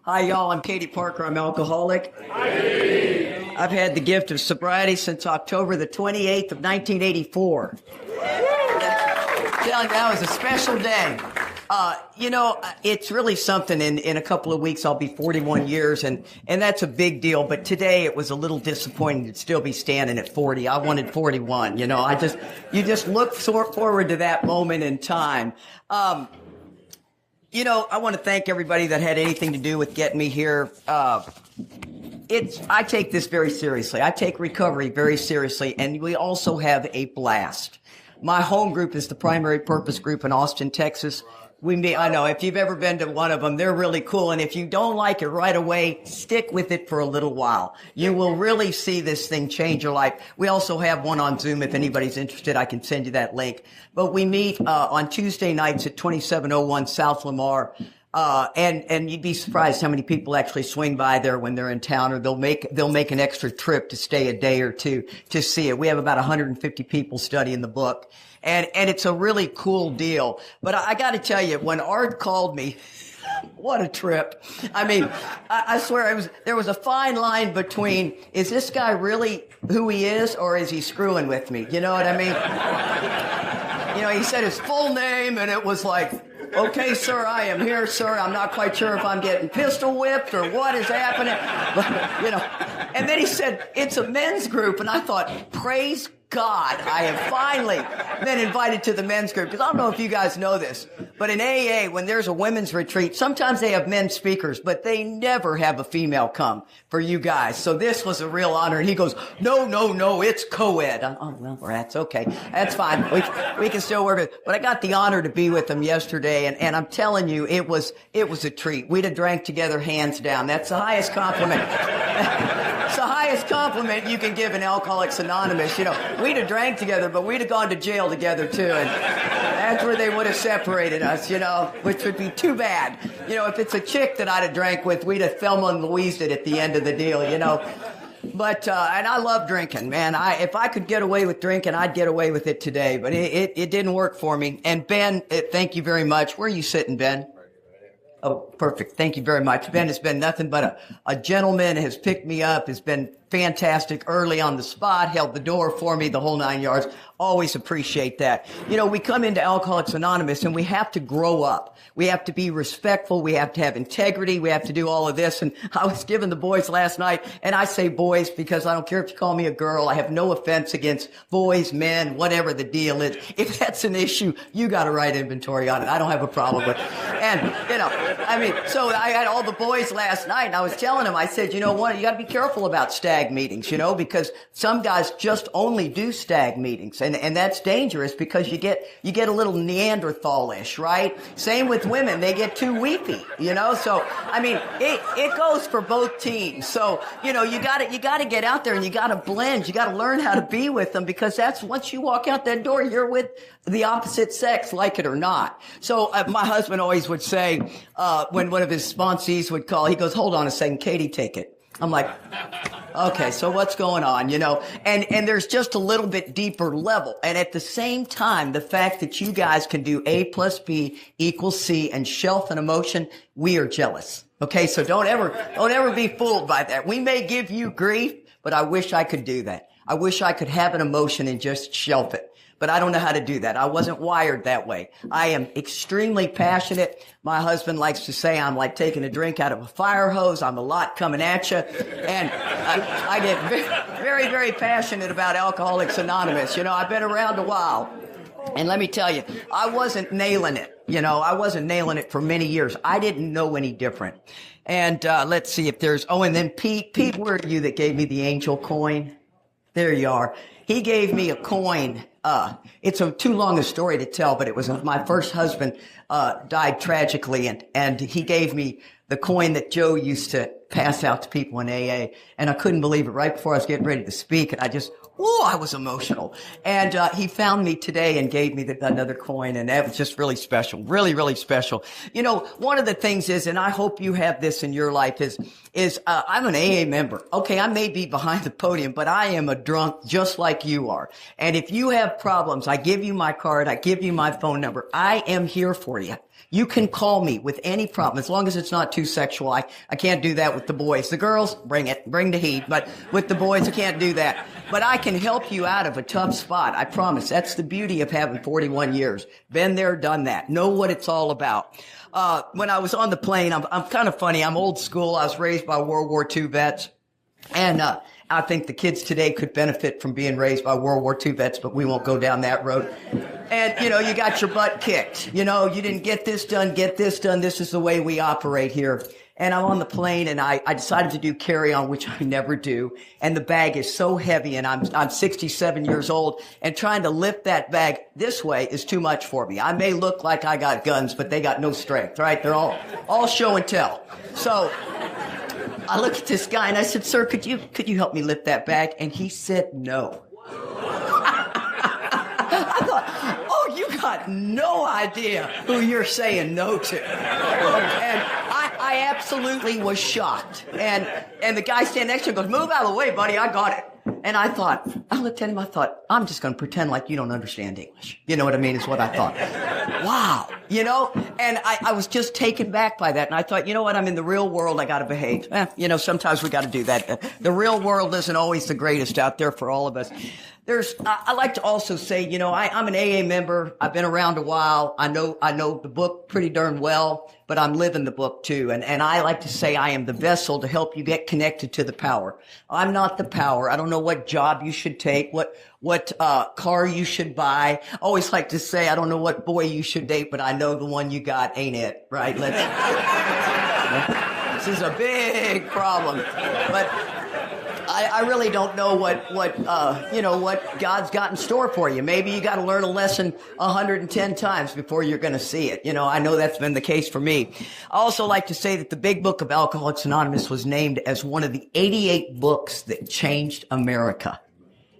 Hi, y'all. I'm Katie Parker. I'm alcoholic. I've had the gift of sobriety since October the 28th of 1984. That was a special day. It's really something. In a couple of weeks, I'll be 41 years, and that's a big deal. But today, it was a little disappointing to still be standing at 40. I wanted 41. You just look forward to that moment in time. I want to thank everybody that had anything to do with getting me here. I take this very seriously. I take recovery very seriously, and we also have a blast. My home group is the Primary Purpose Group in Austin, Texas. I know if you've ever been to one of them, they're really cool. And if you don't like it right away, stick with it for a little while. You will really see this thing change your life. We also have one on Zoom. If anybody's interested, I can send you that link. But we meet on Tuesday nights at 2701 South Lamar. And you'd be surprised how many people actually swing by there when they're in town, or they'll make an extra trip to stay a day or two to see it. We have about 150 people studying the book. And it's a really cool deal. But I got to tell you, when Art called me, what a trip. I mean, I swear there was a fine line between, is this guy really who he is, or is he screwing with me? You know what I mean? He said his full name, and it was like, okay, sir, I am here, sir. I'm not quite sure if I'm getting pistol whipped or what is happening. But, and then he said, it's a men's group. And I thought, praise God, I have finally been invited to the men's group. Because I don't know if you guys know this, but in AA, when there's a women's retreat, sometimes they have men speakers, but they never have a female come for you guys. So this was a real honor. And he goes, no, it's co-ed. Oh, well, that's okay. That's fine. We can still work it. But I got the honor to be with them yesterday. And I'm telling you, it was a treat. We'd have drank together hands down. That's the highest compliment. It's the highest compliment you can give in Alcoholics Anonymous. We'd have drank together, but we'd have gone to jail together too. And that's where they would have separated us, which would be too bad. If it's a chick that I'd have drank with, we'd have Thelma and Louised it at the end of the deal, But, and I love drinking, man. If I could get away with drinking, I'd get away with it today, but it didn't work for me. And Ben, thank you very much. Where are you sitting, Ben? Oh, perfect. Thank you very much. Ben has been nothing but a gentleman, has picked me up, has been fantastic early on the spot, held the door for me, the whole 9 yards. Always appreciate that. We come into Alcoholics Anonymous and we have to grow up. We have to be respectful. We have to have integrity. We have to do all of this. And I was giving the boys last night, and I say boys because I don't care if you call me a girl. I have no offense against boys, men, whatever the deal is. If that's an issue, you got to write inventory on it. I don't have a problem with it. And, so I had all the boys last night, and I was telling them, I said, you know what, you got to be careful about stag meetings, because some guys just only do stag meetings. And that's dangerous because you get a little Neanderthal-ish, right? Same with women. They get too weepy, So, it goes for both teams. So, you gotta get out there and you gotta blend. You gotta learn how to be with them, because that's once you walk out that door, you're with the opposite sex, like it or not. So, my husband always would say, when one of his sponsees would call, he goes, hold on a second, Katie, take it. I'm like, okay, so what's going on, And there's just a little bit deeper level. And at the same time, the fact that you guys can do A plus B equals C and shelf an emotion, we are jealous. Okay, so don't ever be fooled by that. We may give you grief, but I wish I could do that. I wish I could have an emotion and just shelf it. But I don't know how to do that. I wasn't wired that way. I am extremely passionate. My husband likes to say I'm like taking a drink out of a fire hose. I'm a lot coming at you. And I get very, very passionate about Alcoholics Anonymous. I've been around a while. And let me tell you, I wasn't nailing it. I wasn't nailing it for many years. I didn't know any different. And let's see if there's, and then Pete, where are you that gave me the angel coin? There you are. He gave me a coin. It's too long a story to tell, but it was my first husband died tragically, and he gave me the coin that Joe used to pass out to people in AA, and I couldn't believe it. Right before I was getting ready to speak, and I was emotional. And he found me today and gave me another coin, and that was just really special, really, really special. One of the things is, and I hope you have this in your life, is I'm an AA member. Okay, I may be behind the podium, but I am a drunk just like you are. And if you have problems, I give you my card, I give you my phone number. I am here for you. You can call me with any problem, as long as it's not too sexual. I can't do that with the boys. The girls, bring the heat. But with the boys, I can't do that. But I can help you out of a tough spot. I promise. That's the beauty of having 41 years. Been there, done that. Know what it's all about. When I was on the plane, I'm kind of funny. I'm old school. I was raised by World War II vets. And, I think the kids today could benefit from being raised by World War II vets, but we won't go down that road. And, you got your butt kicked. You didn't get this done, get this done. This is the way we operate here. And I'm on the plane and I decided to do carry-on, which I never do. And the bag is so heavy and I'm 67 years old and trying to lift that bag this way is too much for me. I may look like I got guns, but they got no strength, right? They're all show and tell. So I looked at this guy and I said, "Sir, could you help me lift that bag?" And he said no. I thought, oh, you got no idea who you're saying no to. And I absolutely was shocked. And the guy standing next to him goes, "Move out of the way, buddy. I got it." And I looked at him, I thought, I'm just going to pretend like you don't understand English. You know what I mean, is what I thought. Wow. And I was just taken back by that. And I thought, you know what, I'm in the real world, I got to behave. Sometimes we got to do that. The real world isn't always the greatest out there for all of us. I like to also say, I'm an AA member. I've been around a while. I know the book pretty darn well, but I'm living the book too. And I like to say I am the vessel to help you get connected to the power. I'm not the power. I don't know what job you should take, what car you should buy. I always like to say, I don't know what boy you should date, but I know the one you got ain't it, right? This is a big problem, but I really don't know what God's got in store for you. Maybe you got to learn a lesson 110 times before you're going to see it. I know that's been the case for me. I also like to say that the Big Book of Alcoholics Anonymous was named as one of the 88 books that changed America.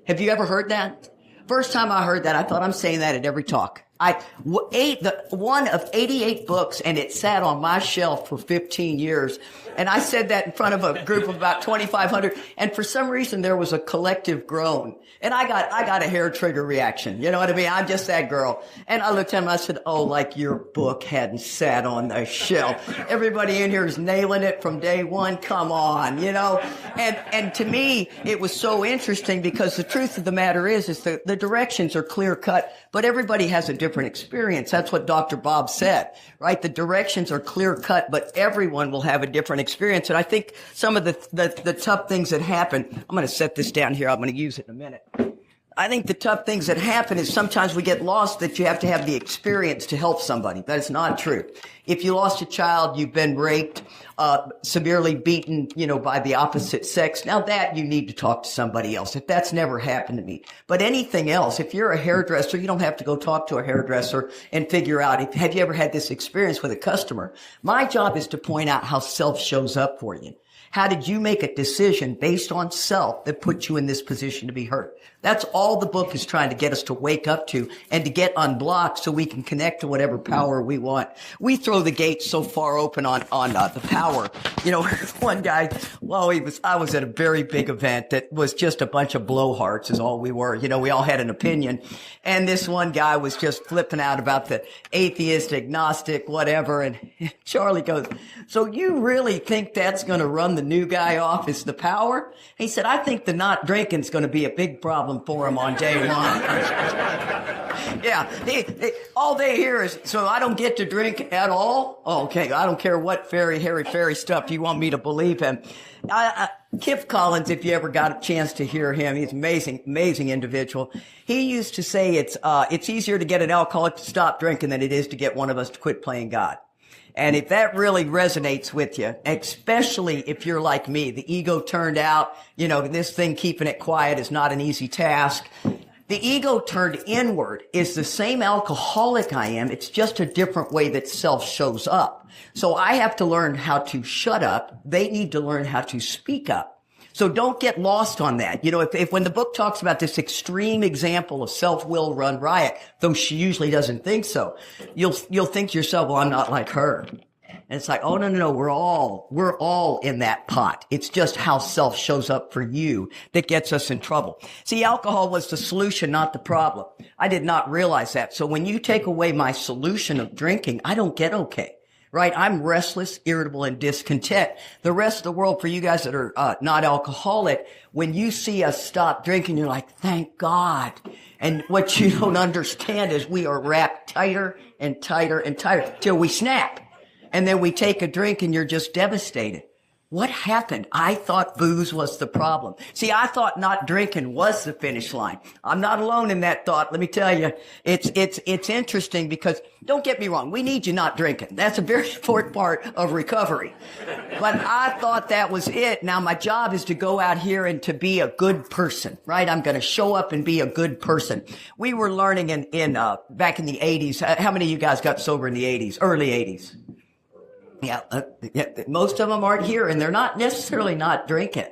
Have you ever heard that? First time I heard that, I thought I'm saying that at every talk. One of 88 books, and it sat on my shelf for 15 years. And I said that in front of a group of about 2,500. And for some reason, there was a collective groan. And I got a hair trigger reaction. You know what I mean? I'm just that girl. And I looked at him and I said, "Oh, like your book hadn't sat on the shelf. Everybody in here is nailing it from day one. Come on, And to me, it was so interesting because the truth of the matter is the directions are clear cut, but everybody has a different experience. That's what Dr. Bob said, right? The directions are clear cut, but everyone will have a different experience. And I think some of the tough things that happen, I'm going to set this down here. I'm going to use it in a minute. I think the tough things that happen is sometimes we get lost that you have to have the experience to help somebody. That's not true. If you lost a child, you've been raped, severely beaten, by the opposite sex. Now that you need to talk to somebody else. If that's never happened to me. But anything else, if you're a hairdresser, you don't have to go talk to a hairdresser and figure out, have you ever had this experience with a customer? My job is to point out how self shows up for you. How did you make a decision based on self that put you in this position to be hurt? That's all the book is trying to get us to wake up to and to get unblocked so we can connect to whatever power we want. We throw the gates so far open on the power. One guy, I was at a very big event that was just a bunch of blowhards is all we were. We all had an opinion. And this one guy was just flipping out about the atheist, agnostic, whatever. And Charlie goes, "So you really think that's going to run the new guy off is the power?" He said, "I think the not drinking's going to be a big problem for him on day one." Yeah, all they hear is, "So I don't get to drink at all?" Oh, okay, I don't care what Harry fairy stuff you want me to believe him. Kip Collins, if you ever got a chance to hear him, he's an amazing individual. He used to say it's easier to get an alcoholic to stop drinking than it is to get one of us to quit playing God. And if that really resonates with you, especially if you're like me, the ego turned out, this thing keeping it quiet is not an easy task. The ego turned inward is the same alcoholic I am. It's just a different way that self shows up. So I have to learn how to shut up. They need to learn how to speak up. So don't get lost on that. If when the book talks about this extreme example of self-will run riot, though she usually doesn't think so, you'll think to yourself, "Well, I'm not like her." And it's like, oh, no, no, no, we're all in that pot. It's just how self shows up for you that gets us in trouble. See, alcohol was the solution, not the problem. I did not realize that. So when you take away my solution of drinking, I don't get okay. Right? I'm restless, irritable, and discontent. The rest of the world, for you guys that are not alcoholic, when you see us stop drinking, you're like, thank God. And what you don't understand is we are wrapped tighter and tighter and tighter till we snap. And then we take a drink and you're just devastated. What happened? I thought booze was the problem. See, I thought not drinking was the finish line. I'm not alone in that thought. Let me tell you, it's interesting because don't get me wrong. We need you not drinking. That's a very important part of recovery. But I thought that was it. Now my job is to go out here and to be a good person, right? I'm going to show up and be a good person. We were learning back in the 80s. How many of you guys got sober in the 80s, early 80s? Yeah, most of them aren't here, and they're not necessarily not drinking.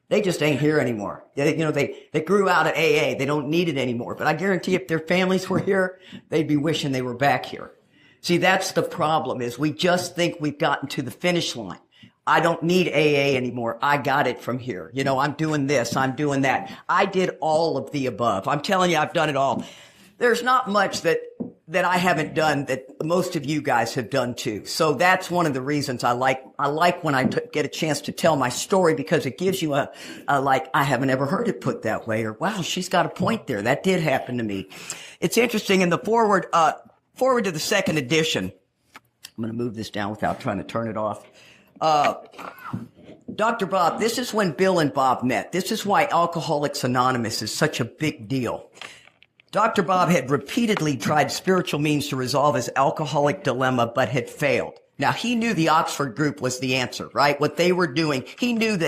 They just ain't here anymore. They grew out of AA. They don't need it anymore. But I guarantee if their families were here, they'd be wishing they were back here. See, that's the problem is we just think we've gotten to the finish line. I don't need AA anymore. I got it from here. I'm doing this. I'm doing that. I did all of the above. I'm telling you, I've done it all. There's not much that I haven't done that most of you guys have done too. So that's one of the reasons I like when I get a chance to tell my story because it gives you a I haven't ever heard it put that way or wow, she's got a point there. That did happen to me. It's interesting in the forward to the second edition. I'm going to move this down without trying to turn it off. Dr. Bob, this is when Bill and Bob met. This is why Alcoholics Anonymous is such a big deal. Dr. Bob had repeatedly tried spiritual means to resolve his alcoholic dilemma, but had failed. Now, he knew the Oxford group was the answer, right? What they were doing. He knew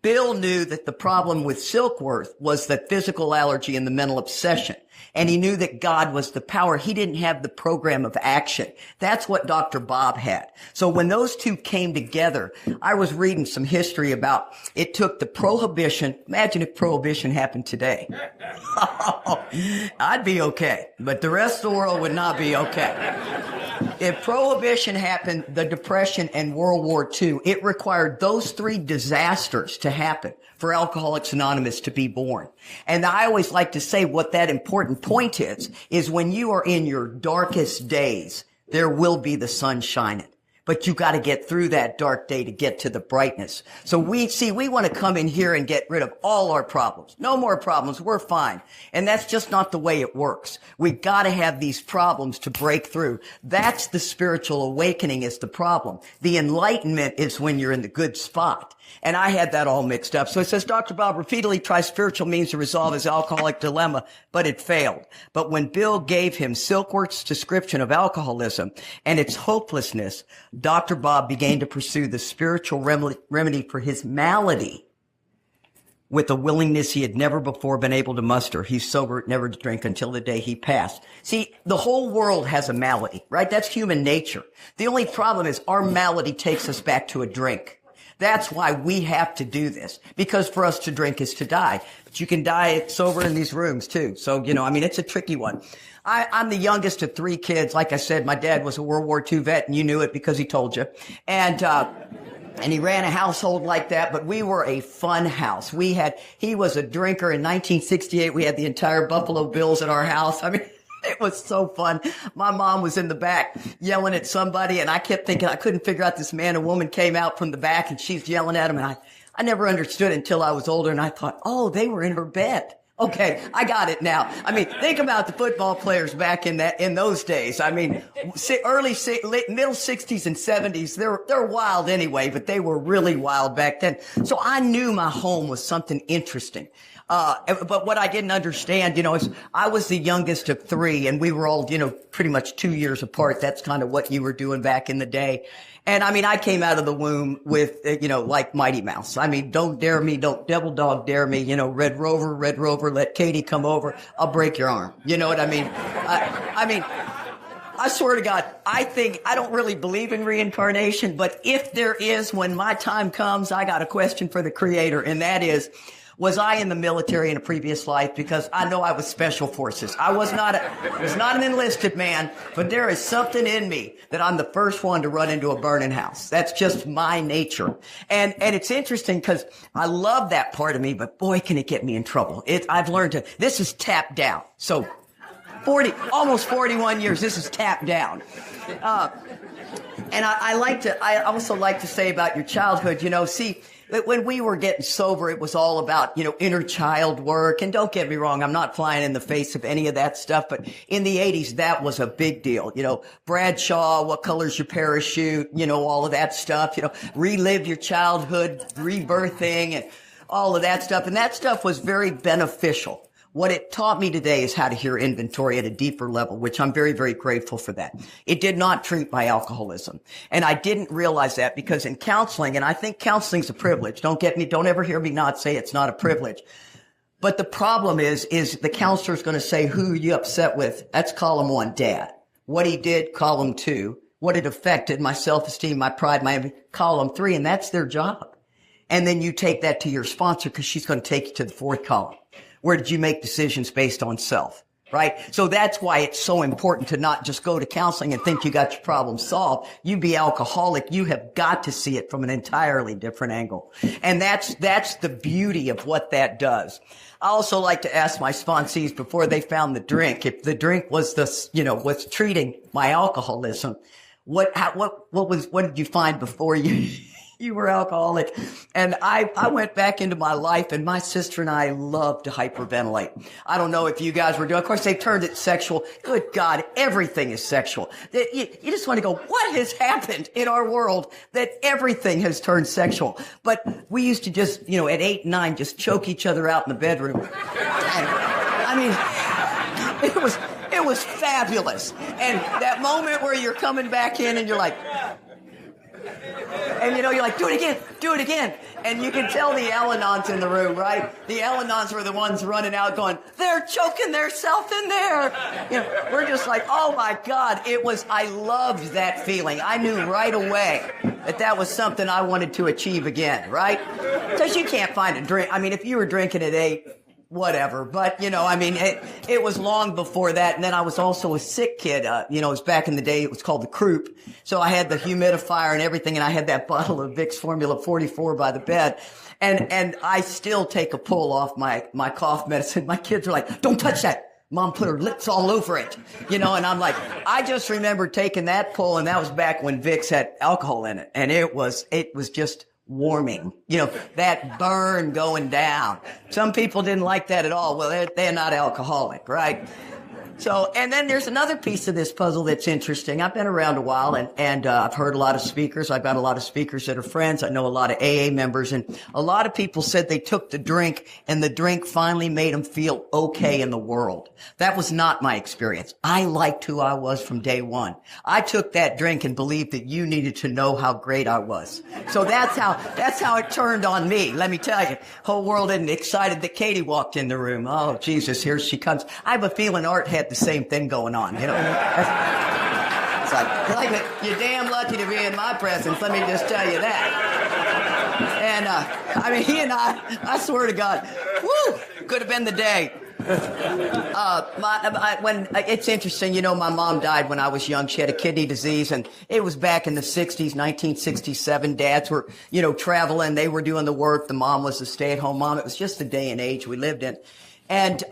Bill knew that the problem with Silkworth was the physical allergy and the mental obsession. And he knew that God was the power. He didn't have the program of action. That's what Dr. Bob had. So when those two came together, I was reading some history about it took the prohibition. Imagine if prohibition happened today. I'd be okay, but the rest of the world would not be okay. If prohibition happened, the Depression and World War II, it required those three disasters to happen for Alcoholics Anonymous to be born. And I always like to say what that important point is when you are in your darkest days, there will be the sun shining. But you got to get through that dark day to get to the brightness. So we want to come in here and get rid of all our problems. No more problems. We're fine. And that's just not the way it works. We got to have these problems to break through. That's the spiritual awakening is the problem. The enlightenment is when you're in the good spot. And I had that all mixed up. So it says, Dr. Bob repeatedly tried spiritual means to resolve his alcoholic dilemma, but it failed. But when Bill gave him Silkworth's description of alcoholism and its hopelessness, Dr. Bob began to pursue the spiritual remedy for his malady with a willingness he had never before been able to muster. He's sober, never to drink until the day he passed. See, the whole world has a malady, right? That's human nature. The only problem is our malady takes us back to a drink. That's why we have to do this, because for us to drink is to die. But you can die sober in these rooms too. So, it's a tricky one. I'm the youngest of three kids. Like I said, my dad was a World War II vet, and you knew it because he told you. And he ran a household like that, but we were a fun house. He was a drinker. In 1968, we had the entire Buffalo Bills at our house. It was so fun. My mom was in the back yelling at somebody, and I kept thinking I couldn't figure out this man. A woman came out from the back, and she's yelling at him, and I never understood it until I was older, and I thought, oh, they were in her bed. Okay, I got it now. Think about the football players back in those days. Middle 60s and 70s, they're wild anyway, but they were really wild back then. So I knew my home was something interesting. But what I didn't understand, is I was the youngest of three, and we were all, pretty much 2 years apart. That's kind of what you were doing back in the day. And I came out of the womb with, like Mighty Mouse. Don't dare me, don't devil dog dare me, Red Rover, let Katie come over. I'll break your arm. You know what I mean? I swear to God, I don't really believe in reincarnation, but if there is, when my time comes, I got a question for the Creator, and that is, Was I in the military in a previous life? Because I know I was special forces. I was not an enlisted man, but there is something in me that I'm the first one to run into a burning house. That's just my nature. And it's interesting because I love that part of me, but boy, can it get me in trouble. I've learned this is tapped down. So almost 41 years, this is tapped down. And I also like to say about your childhood, see, when we were getting sober, it was all about, inner child work. And don't get me wrong, I'm not flying in the face of any of that stuff. But in the 80s, that was a big deal. Bradshaw, what color's your parachute, all of that stuff, relive your childhood, rebirthing and all of that stuff. And that stuff was very beneficial. What it taught me today is how to hear inventory at a deeper level, which I'm very, very grateful for that. It did not treat my alcoholism. And I didn't realize that because in counseling, and I think counseling's a privilege. Don't ever hear me not say it's not a privilege. But the problem is the counselor's going to say, who are you upset with? That's column 1, Dad. What he did, column 2. What it affected, my self-esteem, my pride, column 3. And that's their job. And then you take that to your sponsor because she's going to take you to the 4th column. Where did you make decisions based on self, right? So that's why it's so important to not just go to counseling and think you got your problem solved. You be alcoholic. You have got to see it from an entirely different angle. And that's the beauty of what that does. I also like to ask my sponsees before they found the drink, if the drink was was treating my alcoholism, what did you find before you were alcoholic? And I went back into my life, and my sister and I love to hyperventilate. I don't know if you guys were doing, of course, they've turned it sexual. Good God, everything is sexual. You just want to go, what has happened in our world that everything has turned sexual? But we used to just, at 8 and 9, just choke each other out in the bedroom. And, it was fabulous. And that moment where you're coming back in and you're like, and you're like, do it again. And you can tell the Al-Anons in the room, right? The Al-Anons were the ones running out going, they're choking theirself in there. We're just like, oh my God. I loved that feeling. I knew right away that was something I wanted to achieve again, right? Because you can't find a drink. If you were drinking at 8, whatever. But, it was long before that. And then I was also a sick kid. It was back in the day, it was called the croup. So I had the humidifier and everything. And I had that bottle of Vicks Formula 44 by the bed. And I still take a pull off my cough medicine. My kids are like, don't touch that. Mom put her lips all over it, and I'm like, I just remember taking that pull. And that was back when Vicks had alcohol in it. And it was just warming, that burn going down. Some people didn't like that at all. Well, they're not alcoholic, right? So, and then there's another piece of this puzzle that's interesting. I've been around a while and I've heard a lot of speakers. I've got a lot of speakers that are friends. I know a lot of AA members, and a lot of people said they took the drink and the drink finally made them feel okay in the world. That was not my experience. I liked who I was from day one. I took that drink and believed that you needed to know how great I was. So that's how it turned on me. Let me tell you, whole world isn't excited that Katie walked in the room. Oh, Jesus, here she comes. I have a feeling Art had the same thing going on, It's like you're damn lucky to be in my presence, let me just tell you that. And, he and I swear to God, could have been the day. It's interesting, my mom died when I was young. She had a kidney disease, and it was back in the 60s, 1967. Dads were, traveling. They were doing the work. The mom was a stay-at-home mom. It was just the day and age we lived in. And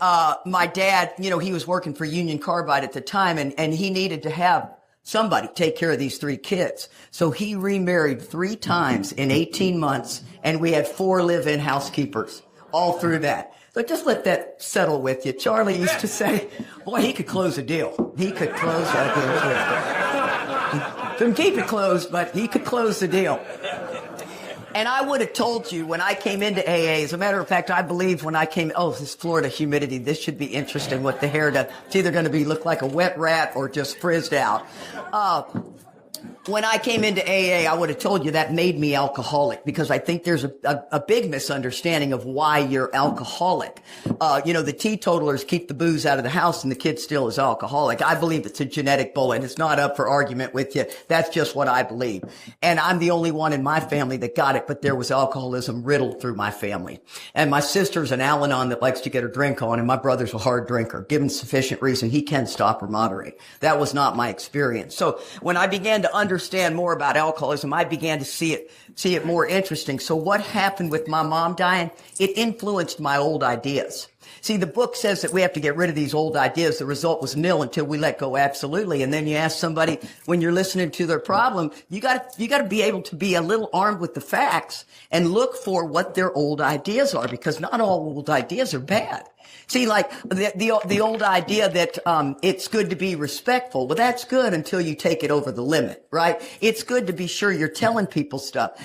my dad, he was working for Union Carbide at the time, and he needed to have somebody take care of these 3 kids. So he remarried 3 times in 18 months, and we had 4 live-in housekeepers all through that. So just let that settle with you. Charlie used to say, boy, he could close a deal. He could close that deal. Couldn't keep it closed, but he could close the deal. And I would have told you when I came into AA, as a matter of fact, I believed when I came, this Florida humidity, this should be interesting what the hair does. It's either going to look like a wet rat or just frizzed out. when I came into AA, I would have told you that made me alcoholic, because I think there's a big misunderstanding of why you're alcoholic. The teetotalers keep the booze out of the house and the kid still is alcoholic. I believe it's a genetic bullet. It's not up for argument with you. That's just what I believe. And I'm the only one in my family that got it, but there was alcoholism riddled through my family. And my sister's an Al-Anon that likes to get her drink on, and my brother's a hard drinker. Given sufficient reason, he can stop or moderate. That was not my experience. So when I began to understand more about alcoholism, I began to see it more interesting. So what happened with my mom dying? It influenced my old ideas. See, the book says that we have to get rid of these old ideas. The result was nil until we let go absolutely. And then you ask somebody, when you're listening to their problem, you got to be able to be a little armed with the facts and look for what their old ideas are, because not all old ideas are bad. See, like the old idea that it's good to be respectful. Well, that's good until you take it over the limit, right? It's good to be sure you're telling people stuff.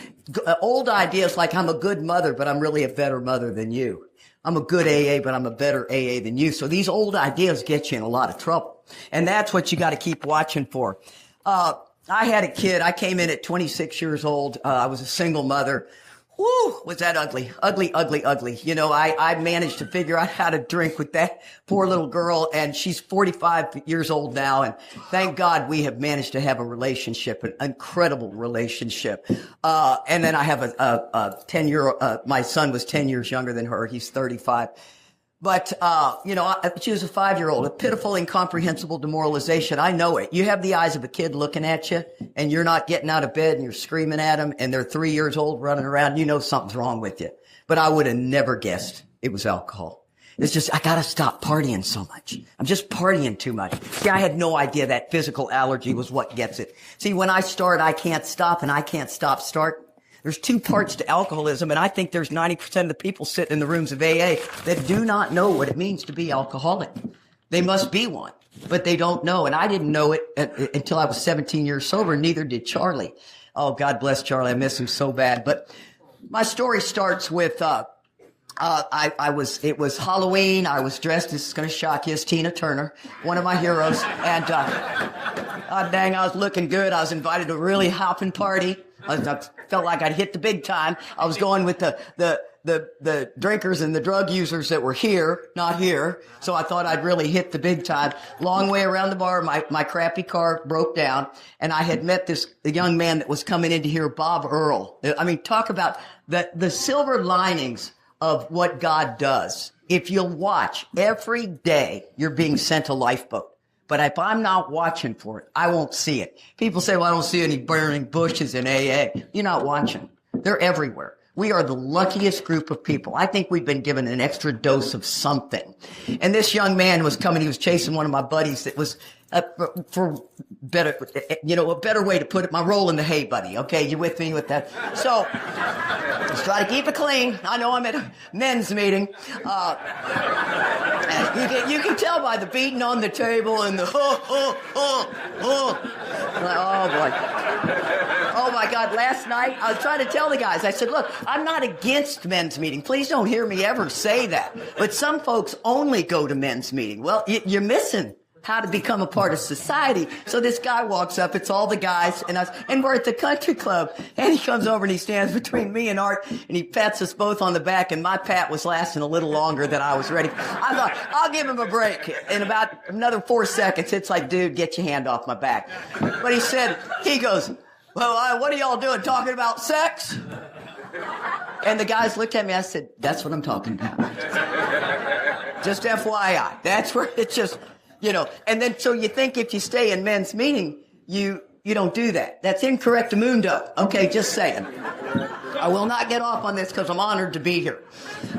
Old ideas like I'm a good mother, but I'm really a better mother than you. I'm a good AA, but I'm a better AA than you. So these old ideas get you in a lot of trouble. And that's what you got to keep watching for. I had a kid. I came in at 26 years old. I was a single mother. Whew, was that ugly, ugly, ugly, ugly. I managed to figure out how to drink with that poor little girl, and she's 45 years old now, and thank God we have managed to have a relationship, an incredible relationship. And then I have a my son was 10 years younger than her. He's 35. But, she was a 5-year-old, a pitiful, incomprehensible demoralization. I know it. You have the eyes of a kid looking at you, and you're not getting out of bed, and you're screaming at them, and they're 3 years old running around. You know something's wrong with you. But I would have never guessed it was alcohol. It's just, I gotta stop partying so much. I'm just partying too much. See, I had no idea that physical allergy was what gets it. See, when I start, I can't stop, and I can't start. There's two parts to alcoholism, and I think there's 90% of the people sitting in the rooms of AA that do not know what it means to be alcoholic. They must be one, but they don't know. And I didn't know it until I was 17 years sober. Neither did Charlie. Oh, God bless Charlie. I miss him so bad. But my story starts with, it was Halloween. I was dressed, this is going to shock you, as Tina Turner, one of my heroes. And, dang, I was looking good. I was invited to a really hopping party. I felt like I'd hit the big time. I was going with the drinkers and the drug users that were here, not here. So I thought I'd really hit the big time. Long way around the bar, my crappy car broke down, and I had met the young man that was coming in to hear Bob Earl. I mean, talk about the silver linings of what God does. If you'll watch, every day you're being sent a lifeboat. But if I'm not watching for it, I won't see it. People say, well, I don't see any burning bushes in AA. You're not watching. They're everywhere. We are the luckiest group of people. I think we've been given an extra dose of something. And this young man was coming. He was chasing one of my buddies that was, for better, a better way to put it, my roll in the hay buddy. Okay, you with me with that? So let's try to keep it clean. I know I'm at a men's meeting. You can tell by the beating on the table and the oh boy. Oh my God, last night I was trying to tell the guys, I said, look, I'm not against men's meeting. Please don't hear me ever say that. But some folks only go to men's meeting. Well, you're missing how to become a part of society. So this guy walks up, it's all the guys and us, and we're at the country club. And he comes over and he stands between me and Art, and he pats us both on the back, and my pat was lasting a little longer than I was ready. I thought, I'll give him a break. In about another 4 seconds, it's like, dude, get your hand off my back. But he goes, well, what are y'all doing, talking about sex? And the guys looked at me, I said, that's what I'm talking about. Just FYI. That's where it's just, and then so you think if you stay in men's meeting, you don't do that. That's incorrectamundo. Okay, just saying. I will not get off on this because I'm honored to be here.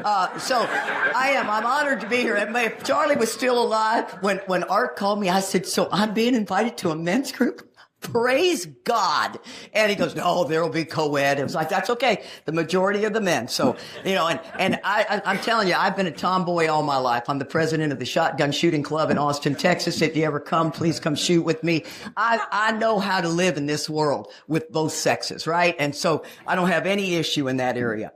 I'm honored to be here. If Charlie was still alive, when Art called me, I said, so I'm being invited to a men's group? Praise God. And he goes, no, there'll be co-ed. It was like, that's okay. The majority of the men. So, and I'm telling you, I've been a tomboy all my life. I'm the president of the Shotgun Shooting Club in Austin, Texas. If you ever come, please come shoot with me. I know how to live in this world with both sexes, right? And so I don't have any issue in that area.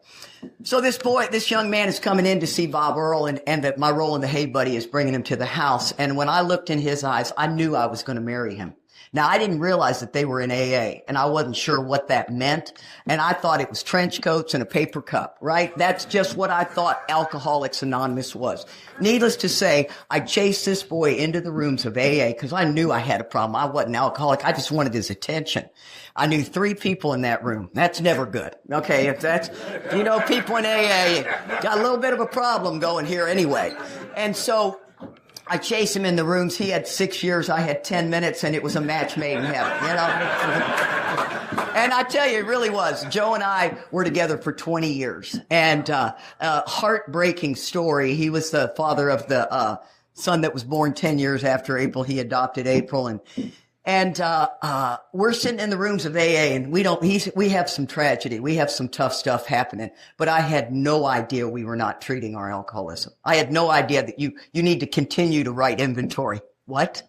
So this young man is coming in to see Bob Earl, and that my role in the Hey Buddy is bringing him to the house. And when I looked in his eyes, I knew I was going to marry him. Now, I didn't realize that they were in AA, and I wasn't sure what that meant. And I thought it was trench coats and a paper cup, right? That's just what I thought Alcoholics Anonymous was. Needless to say, I chased this boy into the rooms of AA because I knew I had a problem. I wasn't an alcoholic. I just wanted his attention. I knew 3 people in that room. That's never good. Okay, if that's, people in AA, got a little bit of a problem going here anyway. And so I chased him in the rooms. He had 6 years. I had 10 minutes, and it was a match made in heaven, And I tell you, it really was. Joe and I were together for 20 years, and a heartbreaking story. He was the father of the son that was born 10 years after April. He adopted April, and we're sitting in the rooms of AA, and we have some tragedy. We have some tough stuff happening, but I had no idea we were not treating our alcoholism. I had no idea that you need to continue to write inventory. What?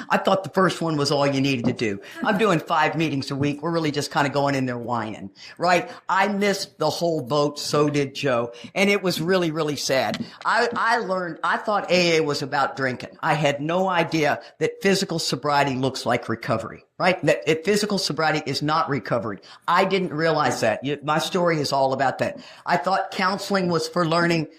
I thought the first one was all you needed to do. I'm doing 5 meetings a week. We're really just kind of going in there whining, right? I missed the whole boat. So did Joe. And it was really, really sad. I thought AA was about drinking. I had no idea that physical sobriety looks like recovery, right? That physical sobriety is not recovery. I didn't realize that. My story is all about that. I thought counseling was for learning,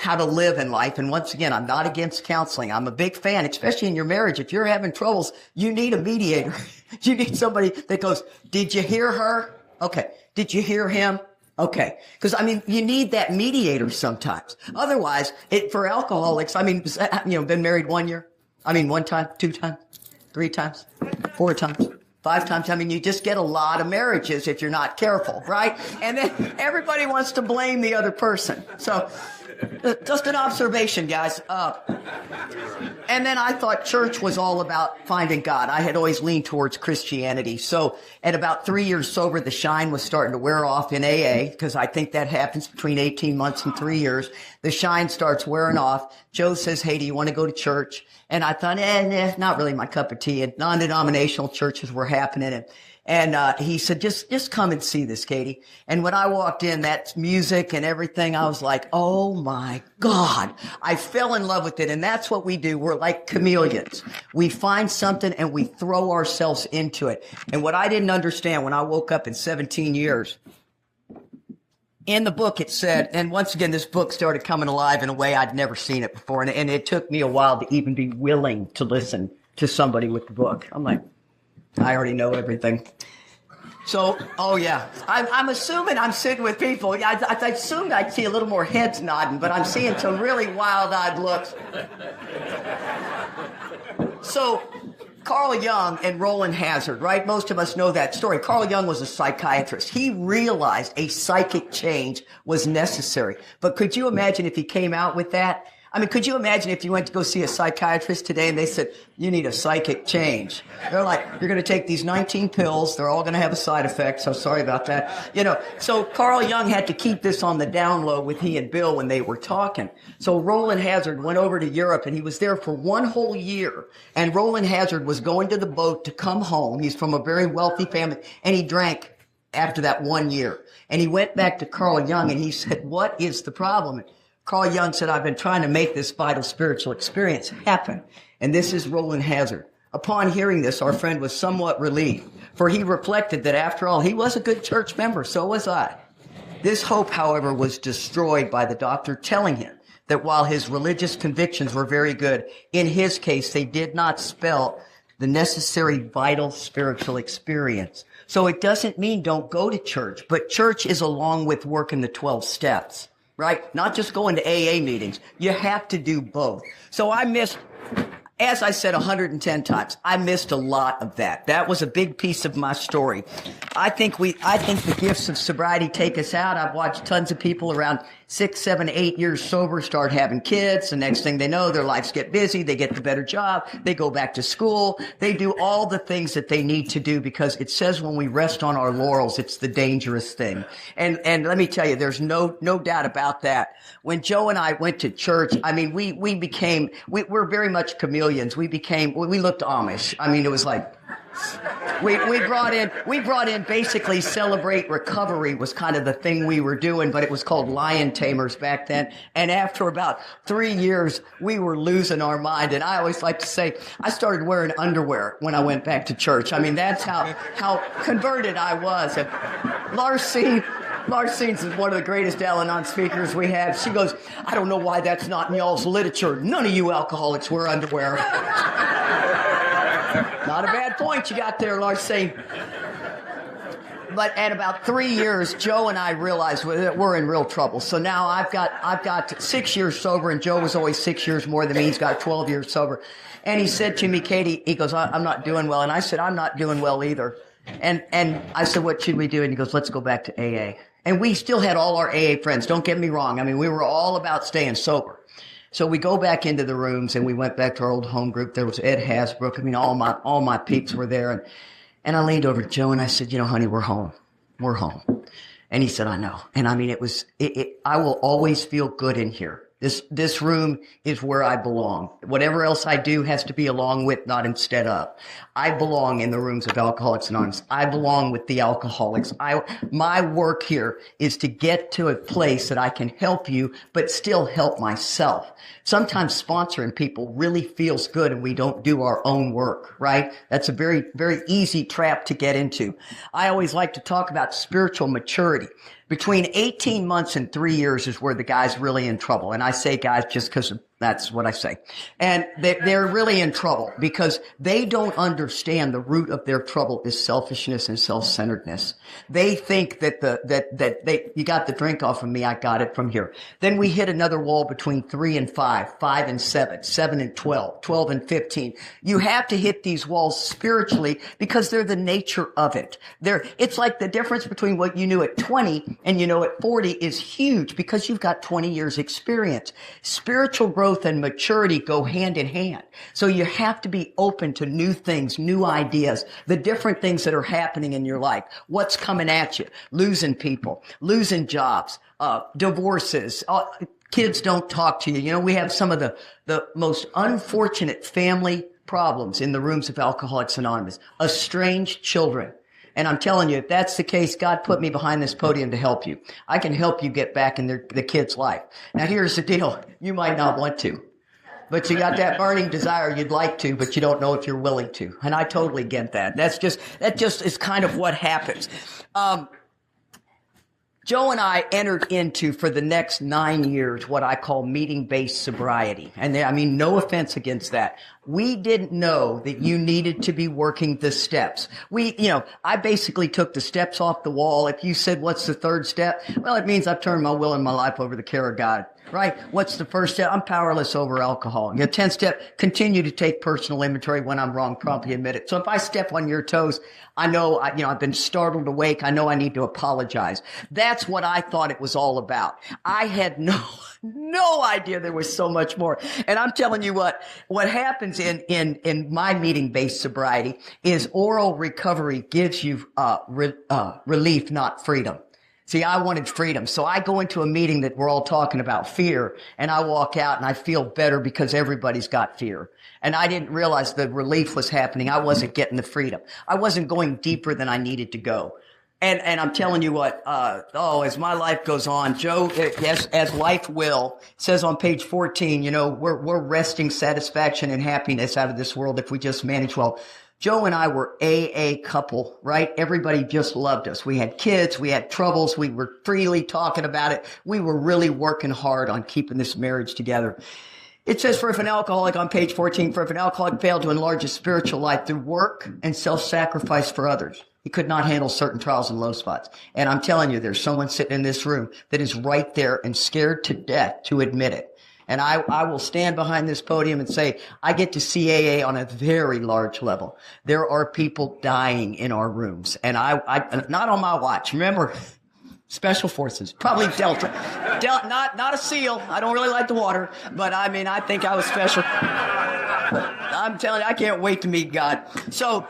how to live in life. And once again, I'm not against counseling. I'm a big fan, especially in your marriage. If you're having troubles, you need a mediator. You need somebody that goes, did you hear her? Okay. Did you hear him? Okay. Because, you need that mediator sometimes. Otherwise, for alcoholics, been married 1 year? 1 time, 2 times, 3 times, 4 times, 5 times. You just get a lot of marriages if you're not careful, right? And then everybody wants to blame the other person. So, just an observation, guys. And then I thought church was all about finding God. I had always leaned towards Christianity. So at about 3 years sober, the shine was starting to wear off in AA, because I think that happens between 18 months and 3 years. The shine starts wearing off. Joe says, hey, do you want to go to church? And I thought, not really my cup of tea. And non-denominational churches were happening. And he said, just come and see this, Katie. And when I walked in, that music and everything, I was like, oh my God. I fell in love with it. And that's what we do. We're like chameleons. We find something and we throw ourselves into it. And what I didn't understand when I woke up in 17 years, in the book it said, and once again, this book started coming alive in a way I'd nenever seen it before. And it took me a while to even be willing to listen to somebody with the book. I'm like, I already know everything. So, oh yeah, I'm assuming I'm sitting with people. I assumed I'd see a little more heads nodding, but I'm seeing some really wild-eyed looks. So, Carl Jung and Roland Hazard, right? Most of us know that story. Carl Jung was a psychiatrist. He realized a psychic change was necessary. But could you imagine if he came out with that? Could you imagine if you went to go see a psychiatrist today and they said, you need a psychic change? They're like, you're going to take these 19 pills. They're all going to have a side effect. So sorry about that. So Carl Jung had to keep this on the down low with he and Bill when they were talking. So Roland Hazard went over to Europe and he was there for 1 whole year. And Roland Hazard was going to the boat to come home. He's from a very wealthy family and he drank after that 1 year. And he went back to Carl Jung and he said, what is the problem? Carl Jung said, I've been trying to make this vital spiritual experience happen. And this is Roland Hazard. Upon hearing this, our friend was somewhat relieved, for he reflected that after all, he was a good church member. So was I. This hope, however, was destroyed by the doctor telling him that while his religious convictions were very good, in his case, they did not spell the necessary vital spiritual experience. So it doesn't mean don't go to church, but church is along with working the 12 steps. Right? Not just going to AA meetings. You have to do both. So I missed, as I said 110 times, I missed a lot of that. That was a big piece of my story. I think the gifts of sobriety take us out. I've watched tons of people around 6, 7, 8 years sober start having kids. The next thing they know, their lives get busy. They get the better job. They go back to school. They do all the things that they need to do because it says when we rest on our laurels, it's the dangerous thing. And let me tell you, there's no doubt about that. When Joe and I went to church, we're very much chameleons. We looked Amish. It was like We brought in basically Celebrate Recovery was kind of the thing we were doing, but it was called Lion Tamers back then. And after about 3 years, we were losing our mind. And I always like to say, I started wearing underwear when I went back to church. I mean, that's how converted I was. And Larsene's is one of the greatest Al-Anon speakers we have. She goes, I don't know why that's not in y'all's literature. None of you alcoholics wear underwear. Not a bad point you got there, Larsene. But at about 3 years, Joe and I realized that we're in real trouble. So now I've got 6 years sober, and Joe was always 6 years more than me. He's got 12 years sober. And he said to me, Katie, he goes, I'm not doing well. And I said, I'm not doing well either. And I said, what should we do? And he goes, let's go back to AA. And we still had all our AA friends. Don't get me wrong. I mean, we were all about staying sober. So we go back into the rooms, and we went back to our old home group. There was Ed Hasbrook. I mean, all my peeps were there. And I leaned over to Joe and I said, honey, we're home. We're home. And he said, I know. And I mean, I will always feel good in here. This room is where I belong. Whatever else I do has to be along with, not instead of. I belong in the rooms of Alcoholics Anonymous. I belong with the alcoholics. My work here is to get to a place that I can help you, but still help myself. Sometimes sponsoring people really feels good, and we don't do our own work, right? That's a very, very easy trap to get into. I always like to talk about spiritual maturity. Between 18 months and 3 years is where the guy's really in trouble. And I say guys just because that's what I say. And they're really in trouble because they don't understand the root of their trouble is selfishness and self-centeredness. They think that you got the drink off of me, I got it from here. Then we hit another wall between 3 and 5, 5 and 7, 7 and 12, 12 and 15. You have to hit these walls spiritually because they're the nature of it. It's like the difference between what you knew at 20 and at 40 is huge because you've got 20 years experience. Spiritual growth and maturity go hand in hand. So you have to be open to new things, new ideas, the different things that are happening in your life. What's coming at you? Losing people, losing jobs, divorces, kids don't talk to you. We have some of the most unfortunate family problems in the rooms of Alcoholics Anonymous. Estranged children. And I'm telling you, if that's the case, God put me behind this podium to help you. I can help you get back in the kid's life. Now, here's the deal. You might not want to, but you got that burning desire you'd like to, but you don't know if you're willing to. And I totally get that. That just is kind of what happens. Joe and I entered into, for the next 9 years, what I call meeting-based sobriety. And no offense against that. We didn't know that you needed to be working the steps. I basically took the steps off the wall. If you said, what's the third step? Well, it means I've turned my will and my life over to the care of God. Right? What's the first step? I'm powerless over alcohol. 10th step, continue to take personal inventory. When I'm wrong, promptly admit it. So if I step on your toes, I know, I've been startled awake. I know I need to apologize. That's what I thought it was all about. I had no idea there was so much more. And I'm telling you what happens in my meeting-based sobriety is oral recovery gives you, relief, not freedom. See, I wanted freedom. So I go into a meeting that we're all talking about fear, and I walk out and I feel better because everybody's got fear. And I didn't realize the relief was happening. I wasn't getting the freedom. I wasn't going deeper than I needed to go. And I'm telling you what, as my life goes on, Joe, as life will, says on page 14, we're wresting satisfaction and happiness out of this world if we just manage well. Joe and I were AA couple, right? Everybody just loved us. We had kids. We had troubles. We were freely talking about it. We were really working hard on keeping this marriage together. It says, for if an alcoholic on page 14, for if an alcoholic failed to enlarge his spiritual life through work and self-sacrifice for others, he could not handle certain trials and low spots. And I'm telling you, there's someone sitting in this room that is right there and scared to death to admit it. And I will stand behind this podium and say, I get to see AA on a very large level. There are people dying in our rooms. And I not on my watch. Remember, Special Forces, probably Delta. Not a SEAL. I don't really like the water, but I think I was special. I'm telling you, I can't wait to meet God. So,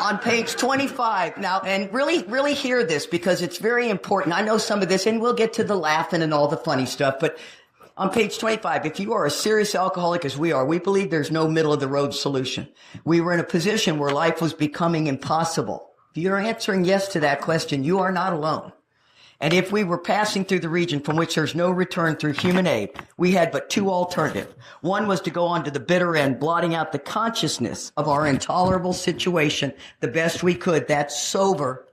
on page 25 now, and really, really hear this because it's very important. I know some of this, and we'll get to the laughing and all the funny stuff, but On page 25, if you are a serious alcoholic as we are, we believe there's no middle of the road solution. We were in a position where life was becoming impossible. If you're answering yes to that question, you are not alone. And if we were passing through the region from which there's no return through human aid, we had but two alternatives. One was to go on to the bitter end, blotting out the consciousness of our intolerable situation the best we could. That's sober.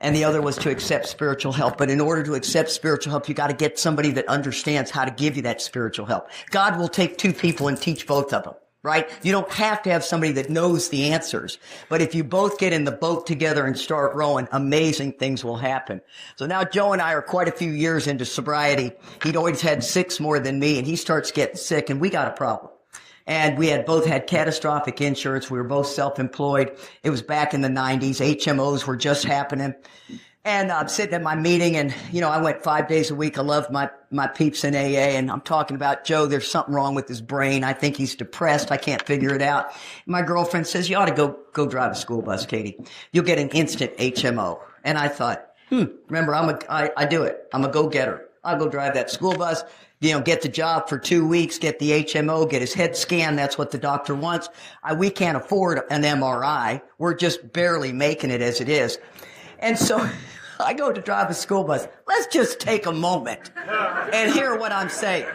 And the other was to accept spiritual help. But in order to accept spiritual help, you got to get somebody that understands how to give you that spiritual help. God will take two people and teach both of them, right? You don't have to have somebody that knows the answers. But if you both get in the boat together and start rowing, amazing things will happen. So now Joe and I are quite a few years into sobriety. He'd always had 6 more than me, and he starts getting sick, and we got a problem. And we had both had catastrophic insurance. We were both self-employed. It was back in the 90s. HMOs were just happening. And I'm sitting at my meeting, and, I went 5 days a week. I loved my peeps in AA, and I'm talking about, Joe, there's something wrong with his brain. I think he's depressed. I can't figure it out. My girlfriend says, you ought to go drive a school bus, Katie. You'll get an instant HMO. And I thought, remember, I do it. I'm a go-getter. I'll go drive that school bus. Get the job for 2 weeks, get the HMO, get his head scanned. That's what the doctor wants. We can't afford an MRI. We're just barely making it as it is. And so I go to drive a school bus. Let's just take a moment and hear what I'm saying.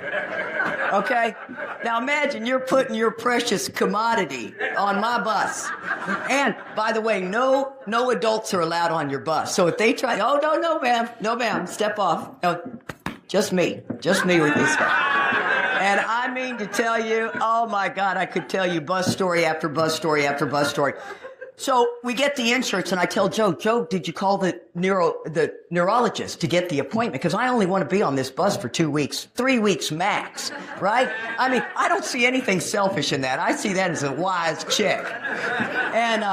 Okay? Now imagine you're putting your precious commodity on my bus. And by the way, no adults are allowed on your bus. So if they try, no ma'am, step off. No, just me with this guy. And I mean to tell you, oh my God, I could tell you bus story after bus story after bus story. So we get the insurance, and I tell Joe, did you call the neurologist to get the appointment? Because I only want to be on this bus for 2 weeks, 3 weeks max, right? I mean, I don't see anything selfish in that. I see that as a wise chick. And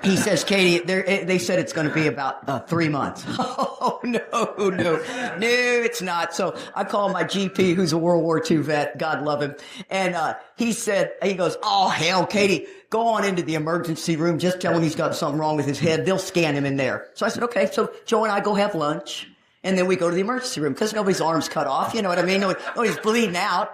he says, Katie, they said it's going to be about 3 months. Oh, no, it's not. So I call my GP, who's a World War II vet, God love him. And he goes, oh, hell, Katie, go on into the emergency room. Just tell him he's got something wrong with his head. They'll scan him in there. So I said, okay. So Joe and I go have lunch. And then we go to the emergency room because nobody's arm's cut off. You know what I mean? Nobody's bleeding out.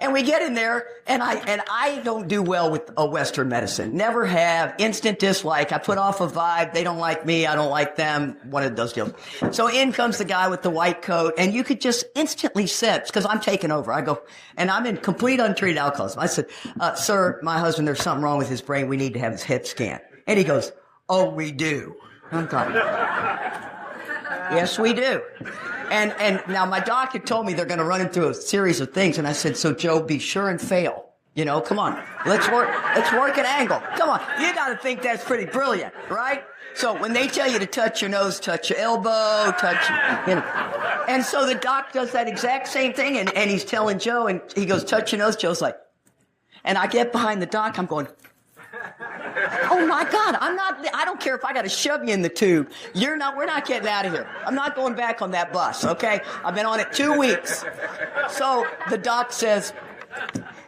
And we get in there, and I don't do well with a Western medicine. Never have. Instant dislike. I put off a vibe. They don't like me. I don't like them. One of those deals. So in comes the guy with the white coat, and you could just instantly sense, because I'm taking over. I go, and I'm in complete untreated alcoholism. I said, sir, my husband, there's something wrong with his brain. We need to have his head scanned. And he goes, oh, we do. I'm talking. Yes, we do. And now my doctor told me they're going to run him through a series of things. And I said, so Joe, be sure and fail. Come on. Let's work an angle. Come on. You got to think that's pretty brilliant, right? So when they tell you to touch your nose, touch your elbow, And so the doc does that exact same thing. And he's telling Joe, and he goes, touch your nose. Joe's like, and I get behind the doc. I'm going, oh my God, I don't care if I got to shove you in the tube. We're not getting out of here. I'm not going back on that bus, okay? I've been on it 2 weeks. So the doc says,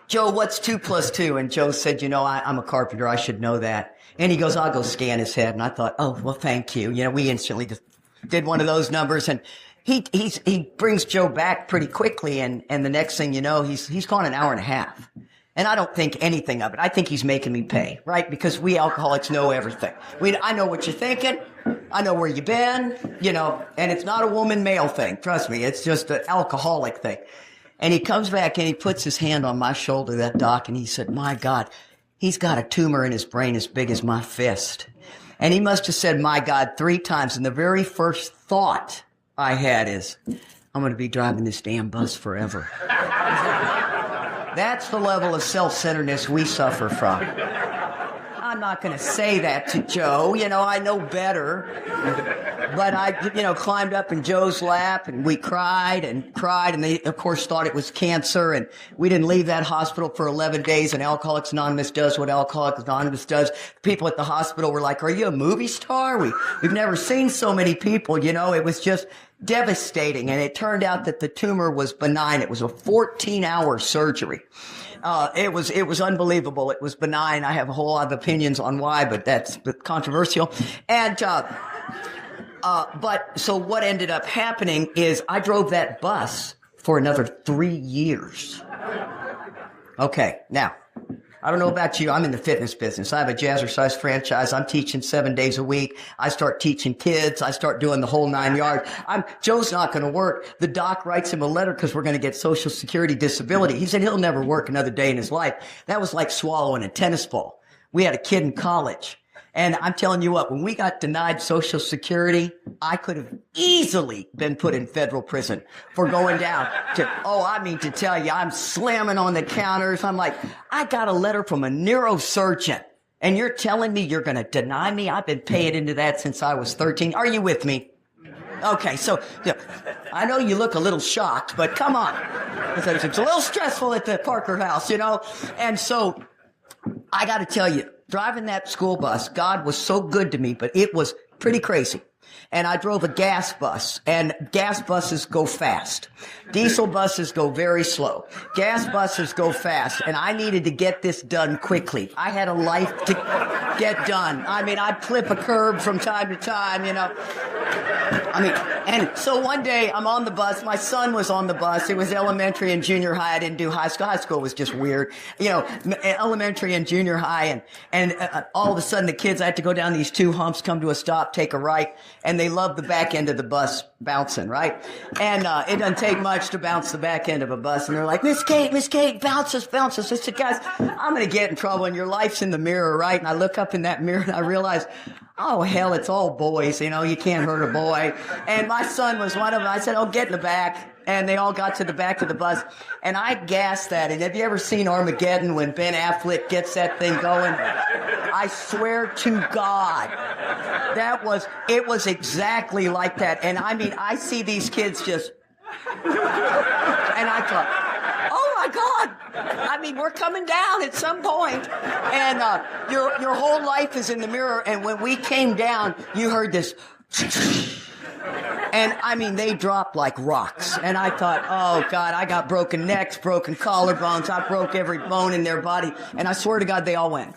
Joe, what's 2 + 2? And Joe said, I'm a carpenter. I should know that. And he goes, I'll go scan his head. And I thought, oh, well, thank you. We instantly just did one of those numbers. And he brings Joe back pretty quickly. And the next thing you know, he's gone an hour and a half. And I don't think anything of it. I think he's making me pay, right? Because we alcoholics know everything. I know what you're thinking. I know where you've been, and it's not a woman-male thing. Trust me. It's just an alcoholic thing. And he comes back and he puts his hand on my shoulder, that doc, and he said, my God, he's got a tumor in his brain as big as my fist. And he must have said, my God, 3 times. And the very first thought I had is, I'm going to be driving this damn bus forever. That's the level of self-centeredness we suffer from. I'm not going to say that to Joe. I know better. But I, climbed up in Joe's lap, and we cried, and they, of course, thought it was cancer, and we didn't leave that hospital for 11 days, and Alcoholics Anonymous does what Alcoholics Anonymous does. People at the hospital were like, are you a movie star? We've never seen so many people, It was just devastating, and it turned out that the tumor was benign. It was a 14-hour surgery. It was unbelievable. It was benign. I have a whole lot of opinions on why, but that's controversial. And but so what ended up happening is I drove that bus for another 3 years. Okay, now, I don't know about you. I'm in the fitness business. I have a jazzercise franchise. I'm teaching 7 days a week. I start teaching kids. I start doing the whole 9 yards. Joe's not going to work. The doc writes him a letter because we're going to get Social Security disability. He said he'll never work another day in his life. That was like swallowing a tennis ball. We had a kid in college. And I'm telling you what, when we got denied Social Security, I could have easily been put in federal prison for going down to tell you, I'm slamming on the counters. I'm like, I got a letter from a neurosurgeon, and you're telling me you're going to deny me? I've been paying into that since I was 13. Are you with me? Okay, so I know you look a little shocked, but come on. It's a little stressful at the Parker house, you know? And so I got to tell you, driving that school bus, God was so good to me, but it was pretty crazy. And I drove a gas bus, and gas buses go fast. Diesel buses go very slow. Gas buses go fast, and I needed to get this done quickly. I had a life to get done. I mean, I'd flip a curb from time to time, you know. And so one day I'm on the bus. My son was on the bus. It was elementary and junior high. I didn't do high school. High school was just weird, you know, elementary and junior high. And all of a sudden the kids, I had to go down these 2 humps, come to a stop, take a right. And they love the back end of the bus bouncing, right? And it doesn't take much to bounce the back end of a bus. And they're like, Miss Kate, bounce us. I said, guys, I'm going to get in trouble, and your life's in the mirror, right? And I look up in that mirror and I realize, oh, hell, it's all boys. You know, you can't hurt a boy. And my son was one of them. I said, oh, get in the back. And they all got to the back of the bus. And I gassed that. And have you ever seen Armageddon when Ben Affleck gets that thing going? I swear to God, it was exactly like that. And I mean, I see these kids just, and I thought, oh my God. I mean, we're coming down at some point. And your whole life is in the mirror. And when we came down, you heard this. And I mean, they dropped like rocks. And I thought, oh God, I got broken necks, broken collarbones. I broke every bone in their body. And I swear to God, they all went.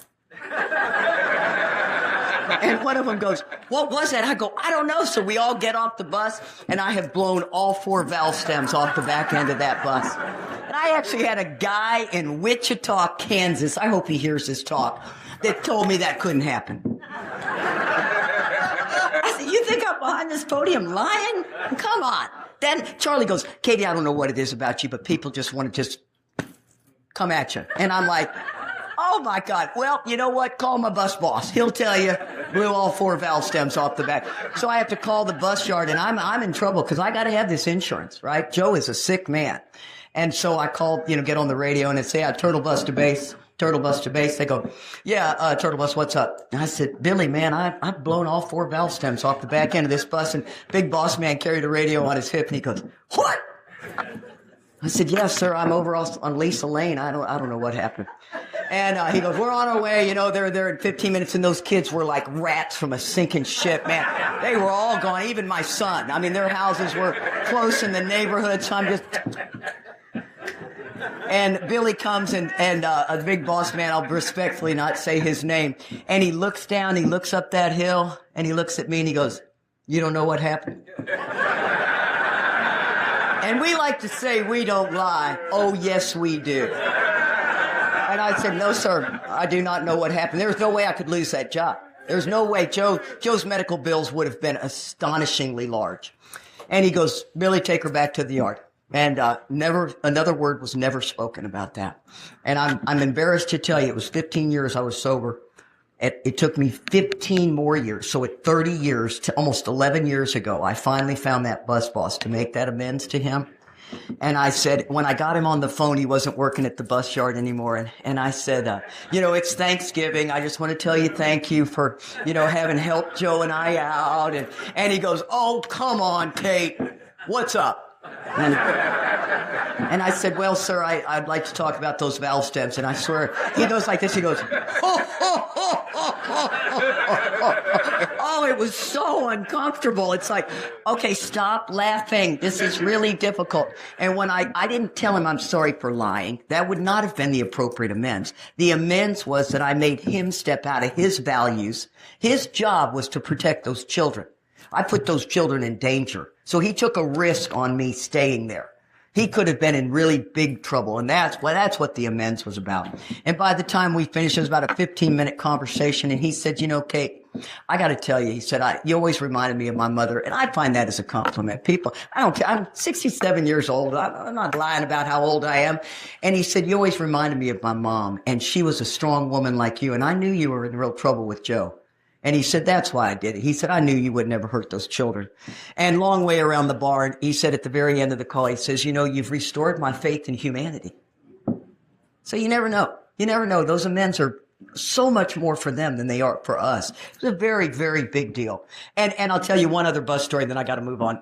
And one of them goes, what was that? I go, I don't know. So we all get off the bus, and I have blown all 4 valve stems off the back end of that bus. And I actually had a guy in Wichita, Kansas, I hope he hears this talk, that told me that couldn't happen. I said, you think I'm behind this podium lying? Come on. Then Charlie goes, Katie, I don't know what it is about you, but people just want to just come at you. And I'm like, oh my God. Well, you know what? Call my bus boss. He'll tell you. Blew all 4 valve stems off the back. So I have to call the bus yard, and I'm in trouble because I got to have this insurance, right? Joe is a sick man. And so I called, get on the radio and say, turtle bus to base. They go, yeah, turtle bus, what's up? And I said, Billy, man, I've blown all 4 valve stems off the back end of this bus. And big boss man carried a radio on his hip, and he goes, what? I said, yes, sir. I'm over on Lisa Lane. I don't know what happened. And he goes, we're on our way. They're there in 15 minutes. And those kids were like rats from a sinking ship, man. They were all gone. Even my son. I mean, their houses were close in the neighborhood. So I'm just. And Billy comes and a big boss man, I'll respectfully not say his name. And he looks down, he looks up that hill, and he looks at me and he goes, you don't know what happened? And we like to say we don't lie. Oh, yes, we do. And I said, no, sir, I do not know what happened. There's no way I could lose that job. There's no way. Joe's medical bills would have been astonishingly large. And he goes, Billy, take her back to the yard. And another word was never spoken about that. And I'm embarrassed to tell you, it was 15 years I was sober. It took me 15 more years. So at 30 years to almost 11 years ago, I finally found that bus boss to make that amends to him. And I said, when I got him on the phone, he wasn't working at the bus yard anymore. And I said, it's Thanksgiving. I just want to tell you thank you for, having helped Joe and I out. And he goes, oh, come on, Kate. What's up? And I said, well, sir, I'd like to talk about those valve stems. And I swear, he goes like this. He goes, oh, it was so uncomfortable. It's like, okay, stop laughing. This is really difficult. And when I didn't tell him I'm sorry for lying, that would not have been the appropriate amends. The amends was that I made him step out of his values. His job was to protect those children. I put those children in danger. So he took a risk on me staying there. He could have been in really big trouble. And that's what the amends was about. And by the time we finished, it was about a 15-minute conversation. And he said, you know, Kate, I got to tell you, he said, you always reminded me of my mother. And I find that as a compliment. People, I don't care. I'm 67 years old. I'm not lying about how old I am. And he said, you always reminded me of my mom. And she was a strong woman like you. And I knew you were in real trouble with Joe. And he said, that's why I did it. He said, I knew you would never hurt those children. And long way around the bar, he said at the very end of the call, he says, you know, you've restored my faith in humanity. So you never know. You never know. Those amends are so much more for them than they are for us. It's a very, very big deal. And I'll tell you one other bus story, then I got to move on.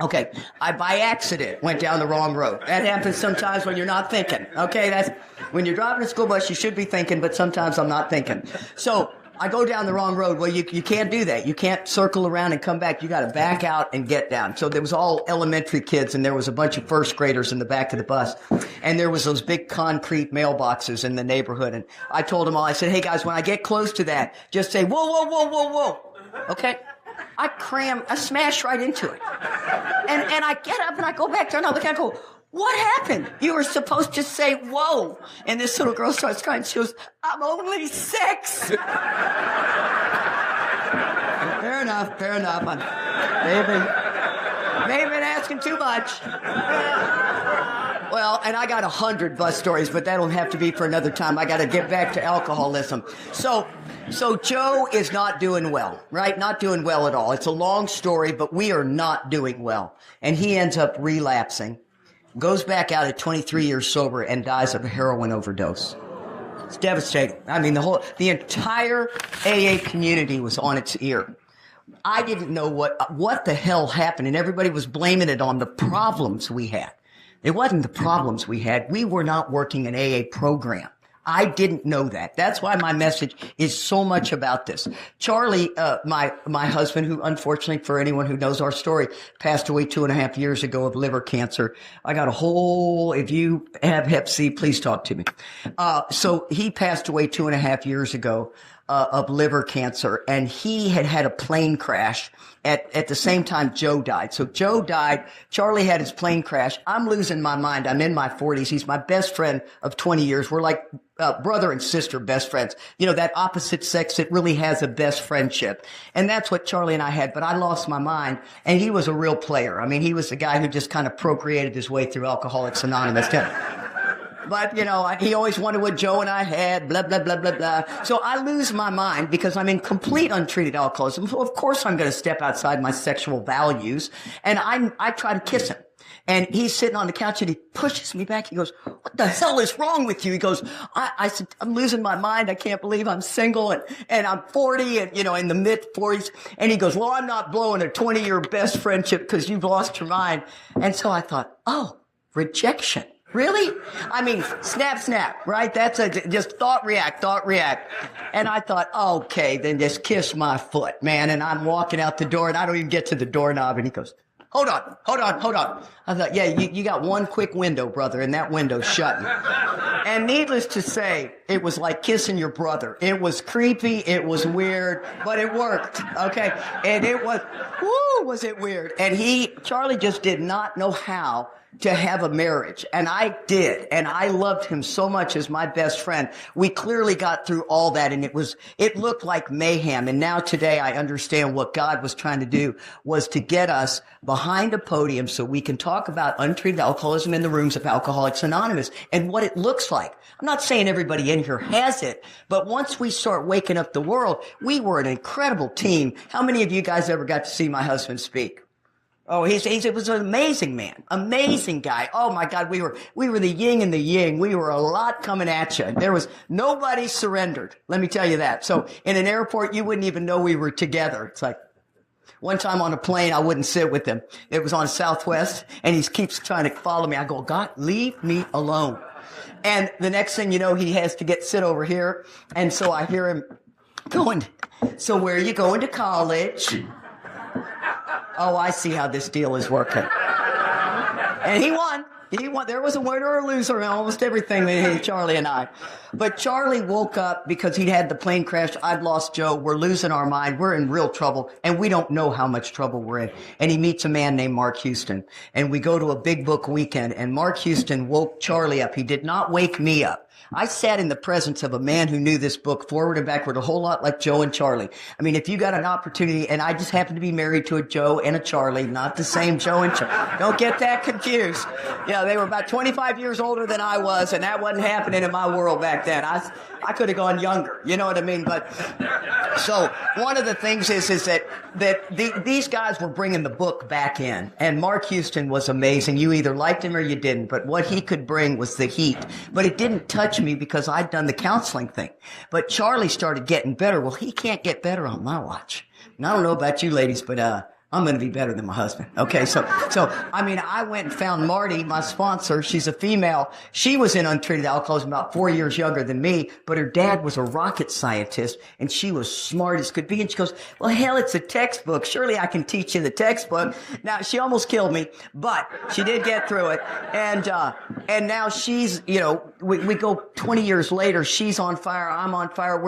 Okay. I, by accident, went down the wrong road. That happens sometimes when you're not thinking. Okay. That's when you're driving a school bus, you should be thinking, but sometimes I'm not thinking. So I go down the wrong road. Well, you can't do that. You can't circle around and come back. You got to back out and get down. So there was all elementary kids, and there was a bunch of first graders in the back of the bus. And there was those big concrete mailboxes in the neighborhood. And I told them all, I said, hey guys, when I get close to that, just say, whoa, whoa, whoa, whoa, whoa. Okay? I smash right into it. And I get up and I go back there and I look and I go, what happened? You were supposed to say, whoa. And this little girl starts crying. She goes, I'm only 6. Fair enough. They've been asking too much. Well, and I got 100 bus stories, but that'll have to be for another time. I got to get back to alcoholism. So Joe is not doing well, right? Not doing well at all. It's a long story, but we are not doing well. And he ends up relapsing. Goes back out at 23 years sober and dies of a heroin overdose. It's devastating. I mean, the entire AA community was on its ear. I didn't know what the hell happened, and everybody was blaming it on the problems we had. It wasn't the problems we had. We were not working an AA program. I didn't know that. That's why my message is so much about this. Charlie, my husband, who unfortunately, for anyone who knows our story, passed away 2.5 years ago of liver cancer. I got if you have Hep C, please talk to me. So he passed away 2.5 years ago, of liver cancer, and he had a plane crash at the same time Joe died. So Joe died. Charlie had his plane crash. I'm losing my mind. I'm in my 40s. He's my best friend of 20 years. We're like brother and sister best friends. You know, that opposite sex, it really has a best friendship. And that's what Charlie and I had. But I lost my mind. And he was a real player. I mean, he was the guy who just kind of procreated his way through Alcoholics Anonymous. But, you know, he always wanted what Joe and I had, blah, blah, blah, blah, blah. So I lose my mind because I'm in complete untreated alcoholism. So of course I'm going to step outside my sexual values. And I try to kiss him. And he's sitting on the couch and he pushes me back. He goes, what the hell is wrong with you? He goes, I said, I'm losing my mind. I can't believe I'm single and I'm 40 and, you know, in the mid 40s. And he goes, well, I'm not blowing a 20-year best friendship because you've lost your mind. And so I thought, oh, rejection. Really? I mean, snap, right? That's just thought react. And I thought, okay, then just kiss my foot, man. And I'm walking out the door and I don't even get to the doorknob. And he goes, hold on. I thought, yeah, you got one quick window, brother, and that window's shutting. And needless to say, it was like kissing your brother. It was creepy. It was weird, but it worked. Okay. And it was it weird. And Charlie just did not know how to have a marriage. And I did. And I loved him so much as my best friend. We clearly got through all that, and it looked like mayhem. And now today I understand what God was trying to do was to get us behind a podium so we can talk about untreated alcoholism in the rooms of Alcoholics Anonymous and what it looks like. I'm not saying everybody in here has it, but once we start waking up the world, we were an incredible team. How many of you guys ever got to see my husband speak? Oh, it was an amazing man, amazing guy. Oh my God, we were the yin and the yang. We were a lot coming at you. There was nobody surrendered. Let me tell you that. So in an airport, you wouldn't even know we were together. It's like one time on a plane, I wouldn't sit with him. It was on Southwest and he keeps trying to follow me. I go, God, leave me alone. And the next thing you know, he has to sit over here. And so I hear him going, so where are you going to college? Oh, I see how this deal is working. And he won. There was a winner or a loser in almost everything with Charlie and I. But Charlie woke up because he'd had the plane crash. I'd lost Joe. We're losing our mind. We're in real trouble, and we don't know how much trouble we're in. And he meets a man named Mark Houston, and we go to a big book weekend, and Mark Houston woke Charlie up. He did not wake me up. I sat in the presence of a man who knew this book forward and backward a whole lot like Joe and Charlie. I mean, if you got an opportunity, and I just happen to be married to a Joe and a Charlie, not the same Joe and Charlie. Don't get that confused. Yeah, they were about 25 years older than I was, and that wasn't happening in my world back then. I could have gone younger, you know what I mean? But so one of the things is that these guys were bringing the book back in, and Mark Houston was amazing. You either liked him or you didn't, but what he could bring was the heat. But it didn't touch me because I'd done the counseling thing. But Charlie started getting better. Well, he can't get better on my watch. And I don't know about you ladies, but I'm going to be better than my husband. Okay. So, I mean, I went and found Marty, my sponsor. She's a female. She was in untreated alcoholism, about 4 years younger than me, but her dad was a rocket scientist and she was smart as could be. And she goes, well, hell, it's a textbook. Surely I can teach you the textbook. Now, she almost killed me, but she did get through it. And now she's, you know, we go 20 years later. She's on fire. I'm on fire.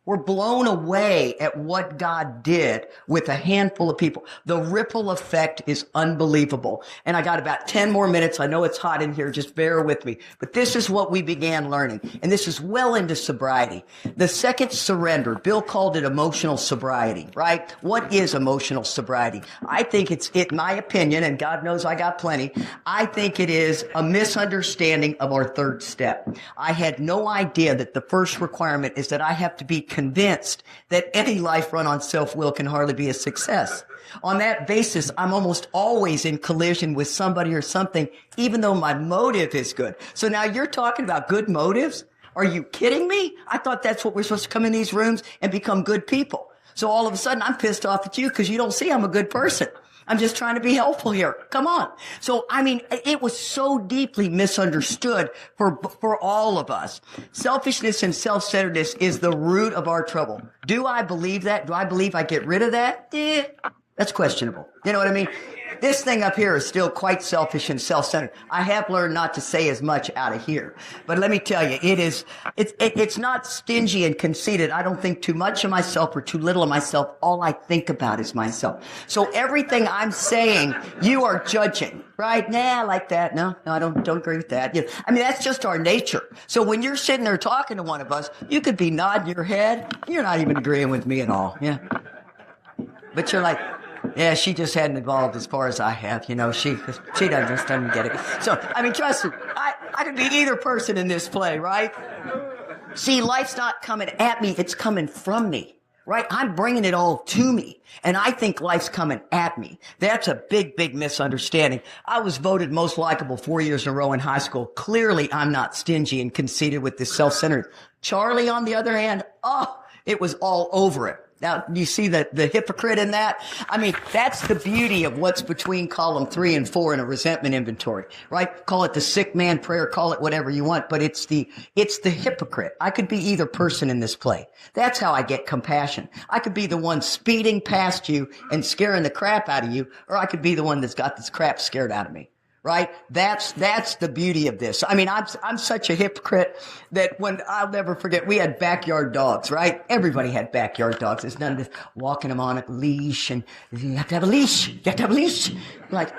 We're blown away at what God did with a handful of people. The ripple effect is unbelievable. And I got about 10 more minutes. I know it's hot in here. Just bear with me. But this is what we began learning. And this is well into sobriety. The second surrender, Bill called it emotional sobriety, right? What is emotional sobriety? I think it's, in my opinion, and God knows I got plenty, I think it is a misunderstanding of our third step. I had no idea that the first requirement is that I have to be convinced that any life run on self-will can hardly be a success. On that basis, I'm almost always in collision with somebody or something, even though my motive is good. So now you're talking about good motives? Are you kidding me? I thought that's what we're supposed to come in these rooms and become good people. So all of a sudden, I'm pissed off at you because you don't see I'm a good person. I'm just trying to be helpful here. Come on. So, I mean, it was so deeply misunderstood for all of us. Selfishness and self-centeredness is the root of our trouble. Do I believe that? Do I believe I get rid of that? That's questionable. You know what I mean? This thing up here is still quite selfish and self-centered. I have learned not to say as much out of here. But let me tell you, it's not stingy and conceited. I don't think too much of myself or too little of myself. All I think about is myself. So everything I'm saying, you are judging, right? Nah, I like that. No, I don't agree with that. You know, I mean, that's just our nature. So when you're sitting there talking to one of us, you could be nodding your head. You're not even agreeing with me at all. Yeah. But you're like, yeah, she just hadn't evolved as far as I have. You know, she doesn't get it. So, I mean, trust me, I could be either person in this play, right? See, life's not coming at me. It's coming from me, right? I'm bringing it all to me. And I think life's coming at me. That's a big, big misunderstanding. I was voted most likable 4 years in a row in high school. Clearly, I'm not stingy and conceited with this self-centered. Charlie, on the other hand, it was all over it. Now, you see the hypocrite in that? I mean, that's the beauty of what's between column 3 and 4 in a resentment inventory, right? Call it the sick man prayer, call it whatever you want, but it's the hypocrite. I could be either person in this play. That's how I get compassion. I could be the one speeding past you and scaring the crap out of you, or I could be the one that's got this crap scared out of me. Right? That's the beauty of this. I mean, I'm such a hypocrite that I'll never forget, we had backyard dogs, right? Everybody had backyard dogs. There's none of this walking them on a leash and you have to have a leash. You have to have a leash. Like,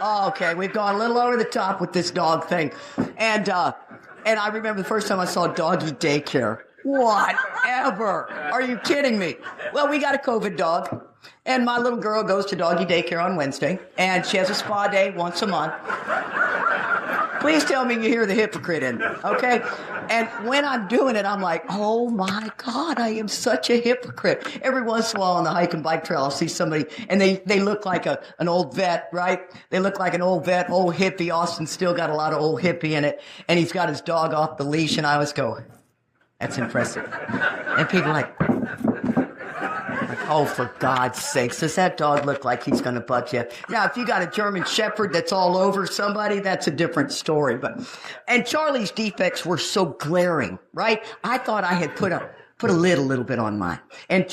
okay, we've gone a little over the top with this dog thing. And I remember the first time I saw doggy daycare. Whatever. Are you kidding me? Well, we got a COVID dog. And my little girl goes to doggy daycare on Wednesday, and she has a spa day once a month. Please tell me you hear the hypocrite in me, okay? And when I'm doing it, I'm like, oh my God, I am such a hypocrite. Every once in a while on the hike and bike trail, I'll see somebody, and they look like an old vet, right? They look like an old vet, old hippie. Austin's still got a lot of old hippie in it, and he's got his dog off the leash, and I always go, that's impressive. And people are like, oh, for God's sakes, does that dog look like he's going to buck you? Now, if you got a German Shepherd that's all over somebody, that's a different story. And Charlie's defects were so glaring, right? I thought I had put put a little bit on mine. And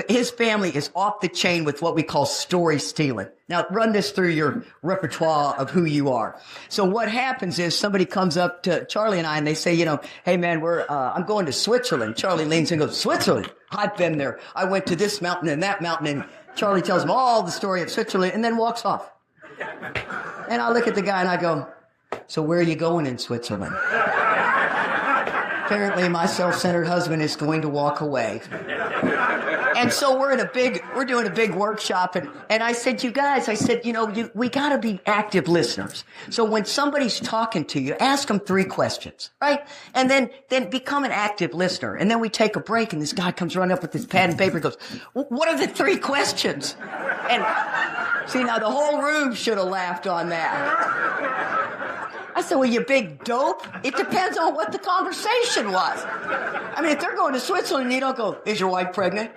his family is off the chain with what we call story stealing. Now, run this through your repertoire of who you are. So what happens is somebody comes up to Charlie and I and they say, hey man, I'm going to Switzerland. Charlie leans in and goes, Switzerland? I've been there. I went to this mountain and that mountain. And Charlie tells him all the story of Switzerland and then walks off. And I look at the guy and I go, so where are you going in Switzerland? Apparently my self-centered husband is going to walk away. And so we're doing a big workshop and I said, you guys, we gotta be active listeners. So when somebody's talking to you, ask them 3 questions, right? And then become an active listener. And then we take a break and this guy comes running up with his pad and paper and goes, what are the 3 questions? And see, now the whole room should have laughed on that. I said, well, you big dope. It depends on what the conversation was. I mean, if they're going to Switzerland, you don't go, is your wife pregnant?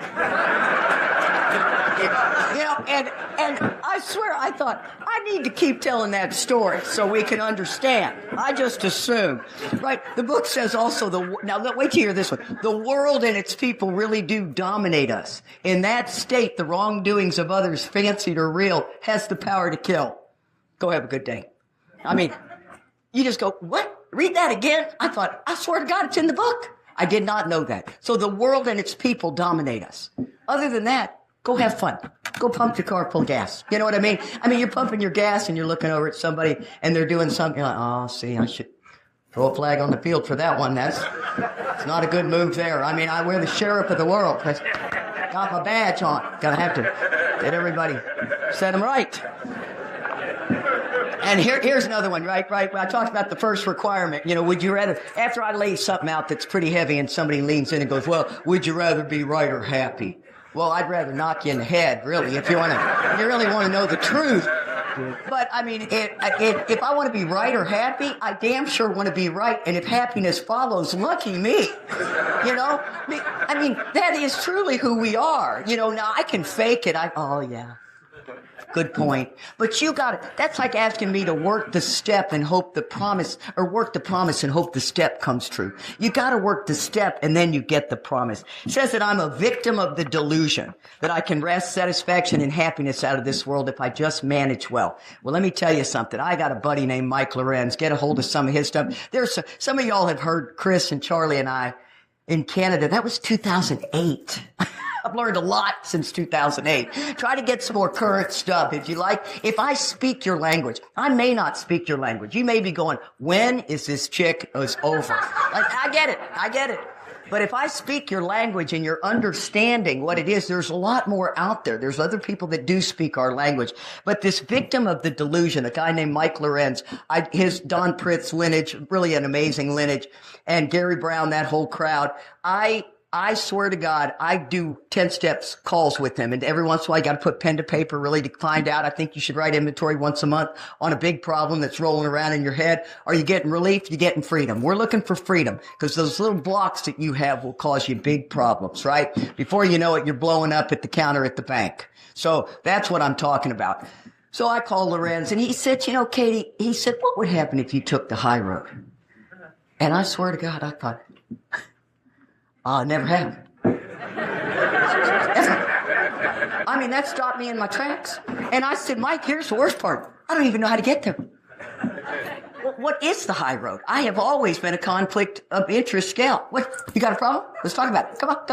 And I swear, I thought, I need to keep telling that story so we can understand. I just assumed. Right? The book says also, now wait till you hear this one. The world and its people really do dominate us. In that state, the wrongdoings of others, fancied or real, has the power to kill. Go have a good day. I mean, you just go, what? Read that again? I thought, I swear to God, it's in the book. I did not know that. So the world and its people dominate us. Other than that, go have fun. Go pump your car, pull gas. You know what I mean? I mean, you're pumping your gas and you're looking over at somebody and they're doing something. You're like, oh, see, I should throw a flag on the field for that one. It's not a good move there. I mean, I wear the sheriff of the world. Got my badge on. Gotta have to get everybody, set them right. And here's another one, right? I talked about the first requirement. Would you rather, after I lay something out that's pretty heavy and somebody leans in and goes, well, would you rather be right or happy? Well, I'd rather knock you in the head, really, if you really want to know the truth. But, I mean, if I want to be right or happy, I damn sure want to be right. And if happiness follows, lucky me. I mean, that is truly who we are. Now I can fake it. Oh, yeah. Good point. But that's like asking me to work the step and hope the promise, or work the promise and hope the step comes true. You gotta work the step and then you get the promise. It says that I'm a victim of the delusion, that I can wrest satisfaction and happiness out of this world if I just manage well. Well, let me tell you something. I got a buddy named Mike Lorenz. Get a hold of some of his stuff. Some of y'all have heard Chris and Charlie and I in Canada. That was 2008. I've learned a lot since 2008. Try to get some more current stuff if you like. If I speak your language, I may not speak your language. You may be going, when is this chick over? I get it. But if I speak your language and you're understanding what it is, there's a lot more out there. There's other people that do speak our language. But this victim of the delusion, a guy named Mike Lorenz, his Don Pritz lineage, really an amazing lineage, and Gary Brown, that whole crowd, I swear to God, I do 10 steps calls with him. And every once in a while, you got to put pen to paper really to find out. I think you should write inventory once a month on a big problem that's rolling around in your head. Are you getting relief? You're getting freedom. We're looking for freedom because those little blocks that you have will cause you big problems, right? Before you know it, you're blowing up at the counter at the bank. So that's what I'm talking about. So I called Lorenz and he said, Katie, he said, what would happen if you took the high road? And I swear to God, I thought, never have. I mean, that stopped me in my tracks. And I said, Mike, here's the worst part. I don't even know how to get there. What is the high road? I have always been a conflict of interest scale. What? You got a problem? Let's talk about it. Come on.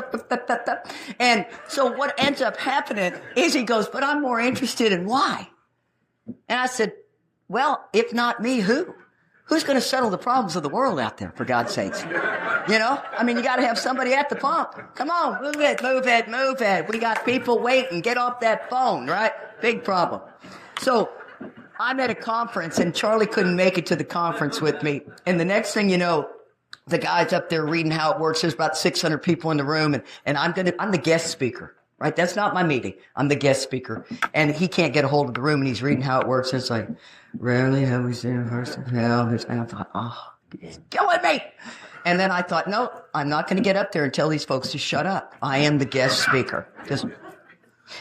And so what ends up happening is he goes, but I'm more interested in why. And I said, well, if not me, who? Who's going to settle the problems of the world out there, for God's sakes? I mean, you got to have somebody at the pump. Come on, move it. We got people waiting. Get off that phone, right? Big problem. So I'm at a conference, and Charlie couldn't make it to the conference with me. And the next thing you know, the guy's up there reading how it works. There's about 600 people in the room, and I'm the guest speaker. Right? That's not my meeting. I'm the guest speaker. And he can't get a hold of the room and he's reading how it works. And it's like, rarely have we seen a person fail. And I thought, it's killing me. And then I thought, no, I'm not going to get up there and tell these folks to shut up. I am the guest speaker.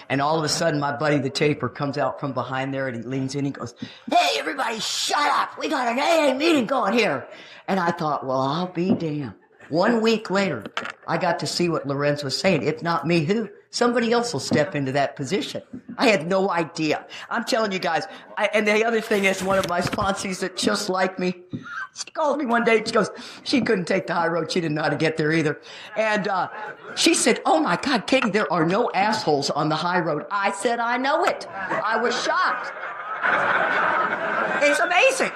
And all of a sudden, my buddy, the taper, comes out from behind there and he leans in. He goes, hey, everybody, shut up. We got an AA meeting going here. And I thought, well, I'll be damned. 1 week later, I got to see what Lorenz was saying. If not me, who? Somebody else will step into that position. I had no idea. I'm telling you guys. And the other thing is, one of my sponsees that just like me, she called me one day. She goes, she couldn't take the high road. She didn't know how to get there either. And she said, oh my God, Katie, there are no assholes on the high road. I said, I know it. I was shocked. It's amazing.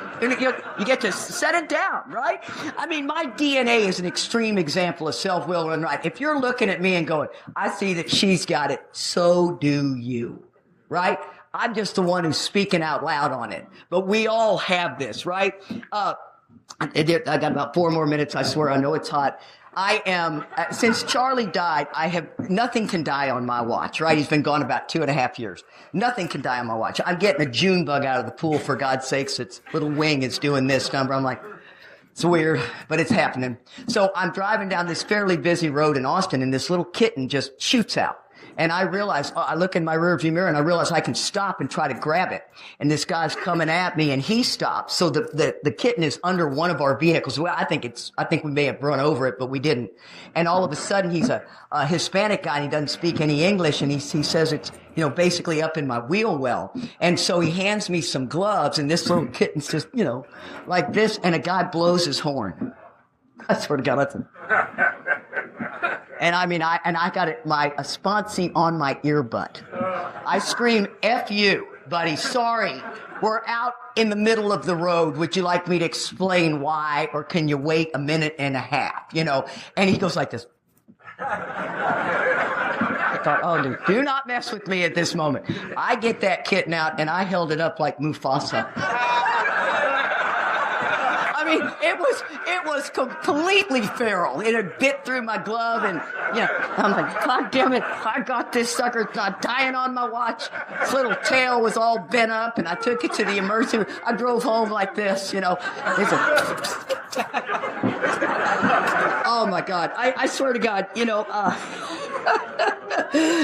You get to set it down, right? I mean, my DNA is an extreme example of self-will and right. If you're looking at me and going, I see that she's got it, so do you, right? I'm just the one who's speaking out loud on it. But we all have this, right? I got about 4 more minutes. I swear, I know it's hot. I am, since Charlie died, nothing can die on my watch, right? He's been gone about 2.5 years. Nothing can die on my watch. I'm getting a June bug out of the pool, for God's sakes. Its little wing is doing this number. I'm like, it's weird, but it's happening. So I'm driving down this fairly busy road in Austin, and this little kitten just shoots out. And I realize, I look in my rearview mirror and I realize I can stop and try to grab it. And this guy's coming at me and he stops. So the kitten is under one of our vehicles. Well, I think we may have run over it, but we didn't. And all of a sudden he's a Hispanic guy and he doesn't speak any English. And he says it's, basically up in my wheel well. And so he hands me some gloves and this little kitten's just, like this. And a guy blows his horn. I swear to God, listen. And I mean, I got a sponsee on my earbud. I scream, F you, buddy, sorry. We're out in the middle of the road. Would you like me to explain why, or can you wait a minute and a half, And he goes like this. I thought, oh, dude, do not mess with me at this moment. I get that kitten out, and I held it up like Mufasa. I mean, it was completely feral. It had bit through my glove, and I'm like, God damn it! I got this sucker not dying on my watch. Its little tail was all bent up, and I took it to the emergency room. I drove home like this, Oh my God! I swear to God,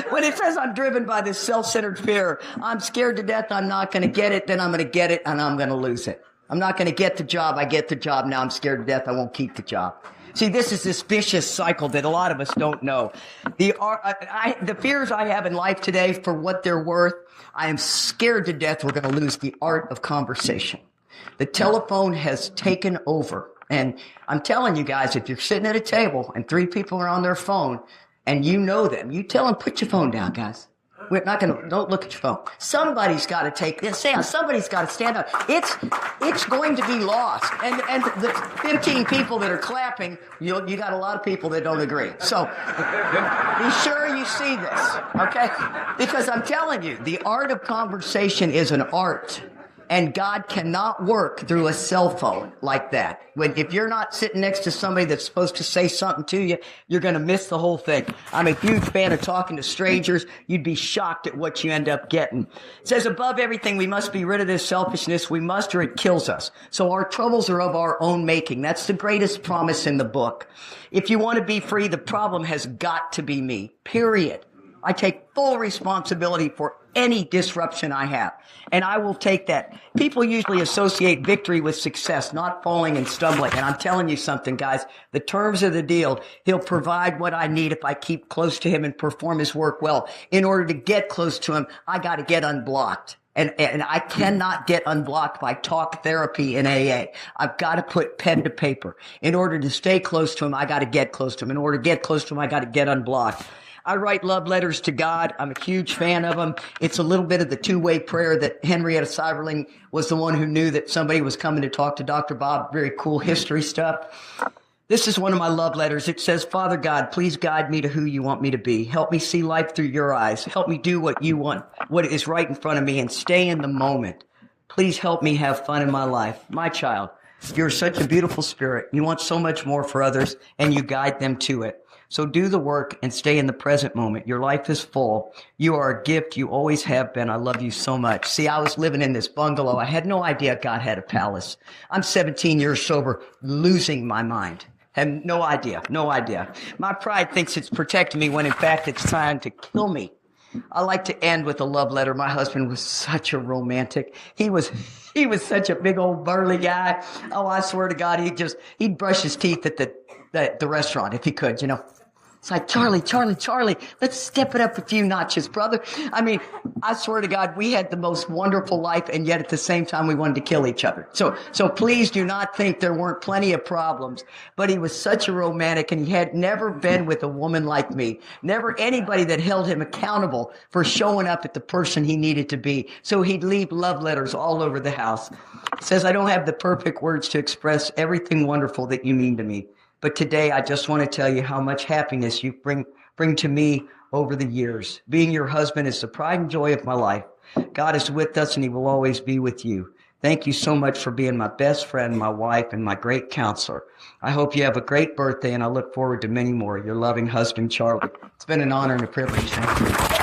when it says I'm driven by this self-centered fear, I'm scared to death. I'm not going to get it. Then I'm going to get it, and I'm going to lose it. I'm not going to get the job. I get the job. Now I'm scared to death. I won't keep the job. See, this is this vicious cycle that a lot of us don't know. The fears I have in life today, for what they're worth, I am scared to death we're going to lose the art of conversation. The telephone has taken over. And I'm telling you guys, if you're sitting at a table and 3 people are on their phone and you know them, you tell them, put your phone down, guys. We're not don't look at your phone. Somebody's got to take this. Somebody's got to stand up. It's going to be lost. And the 15 people that are clapping, you got a lot of people that don't agree. So be sure you see this, okay? Because I'm telling you, the art of conversation is an art. And God cannot work through a cell phone like that. If you're not sitting next to somebody that's supposed to say something to you, you're going to miss the whole thing. I'm a huge fan of talking to strangers. You'd be shocked at what you end up getting. It says, above everything, we must be rid of this selfishness. We must, or it kills us. So our troubles are of our own making. That's the greatest promise in the book. If you want to be free, the problem has got to be me, period. I take full responsibility for any disruption I have, and I will take that. People usually associate victory with success, not falling and stumbling. And I'm telling you something, guys, the terms of the deal, he'll provide what I need if I keep close to him and perform his work well. In order to get close to him, I got to get unblocked. And I cannot get unblocked by talk therapy in AA. I've got to put pen to paper. In order to stay close to him, I got to get close to him. In order to get close to him, I got to get unblocked. I write love letters to God. I'm a huge fan of them. It's a little bit of the two-way prayer that Henrietta Seiberling was the one who knew that somebody was coming to talk to Dr. Bob. Very cool history stuff. This is one of my love letters. It says, Father God, please guide me to who you want me to be. Help me see life through your eyes. Help me do what you want, what is right in front of me, and stay in the moment. Please help me have fun in my life. My child, you're such a beautiful spirit. You want so much more for others, and you guide them to it. So do the work and stay in the present moment. Your life is full. You are a gift. You always have been. I love you so much. See, I was living in this bungalow. I had no idea God had a palace. I'm 17 years sober, losing my mind. Had no idea. My pride thinks it's protecting me when in fact it's trying to kill me. I like to end with a love letter. My husband was such a romantic. He was such a big old burly guy. Oh, I swear to God, he'd brush his teeth at the the restaurant if he could, you know. It's like, Charlie, let's step it up a few notches, brother. I mean, I swear to God, we had the most wonderful life, and yet at the same time, we wanted to kill each other. So please do not think there weren't plenty of problems, but he was such a romantic, and he had never been with a woman like me. Never anybody that held him accountable for showing up at the person he needed to be. So he'd leave love letters all over the house. He says, I don't have the perfect words to express everything wonderful that you mean to me. But today, I just want to tell you how much happiness you bring to me over the years. Being your husband is the pride and joy of my life. God is with us, and he will always be with you. Thank you so much for being my best friend, my wife, and my great counselor. I hope you have a great birthday, and I look forward to many more. Your loving husband, Charlie. It's been an honor and a privilege. Thank you.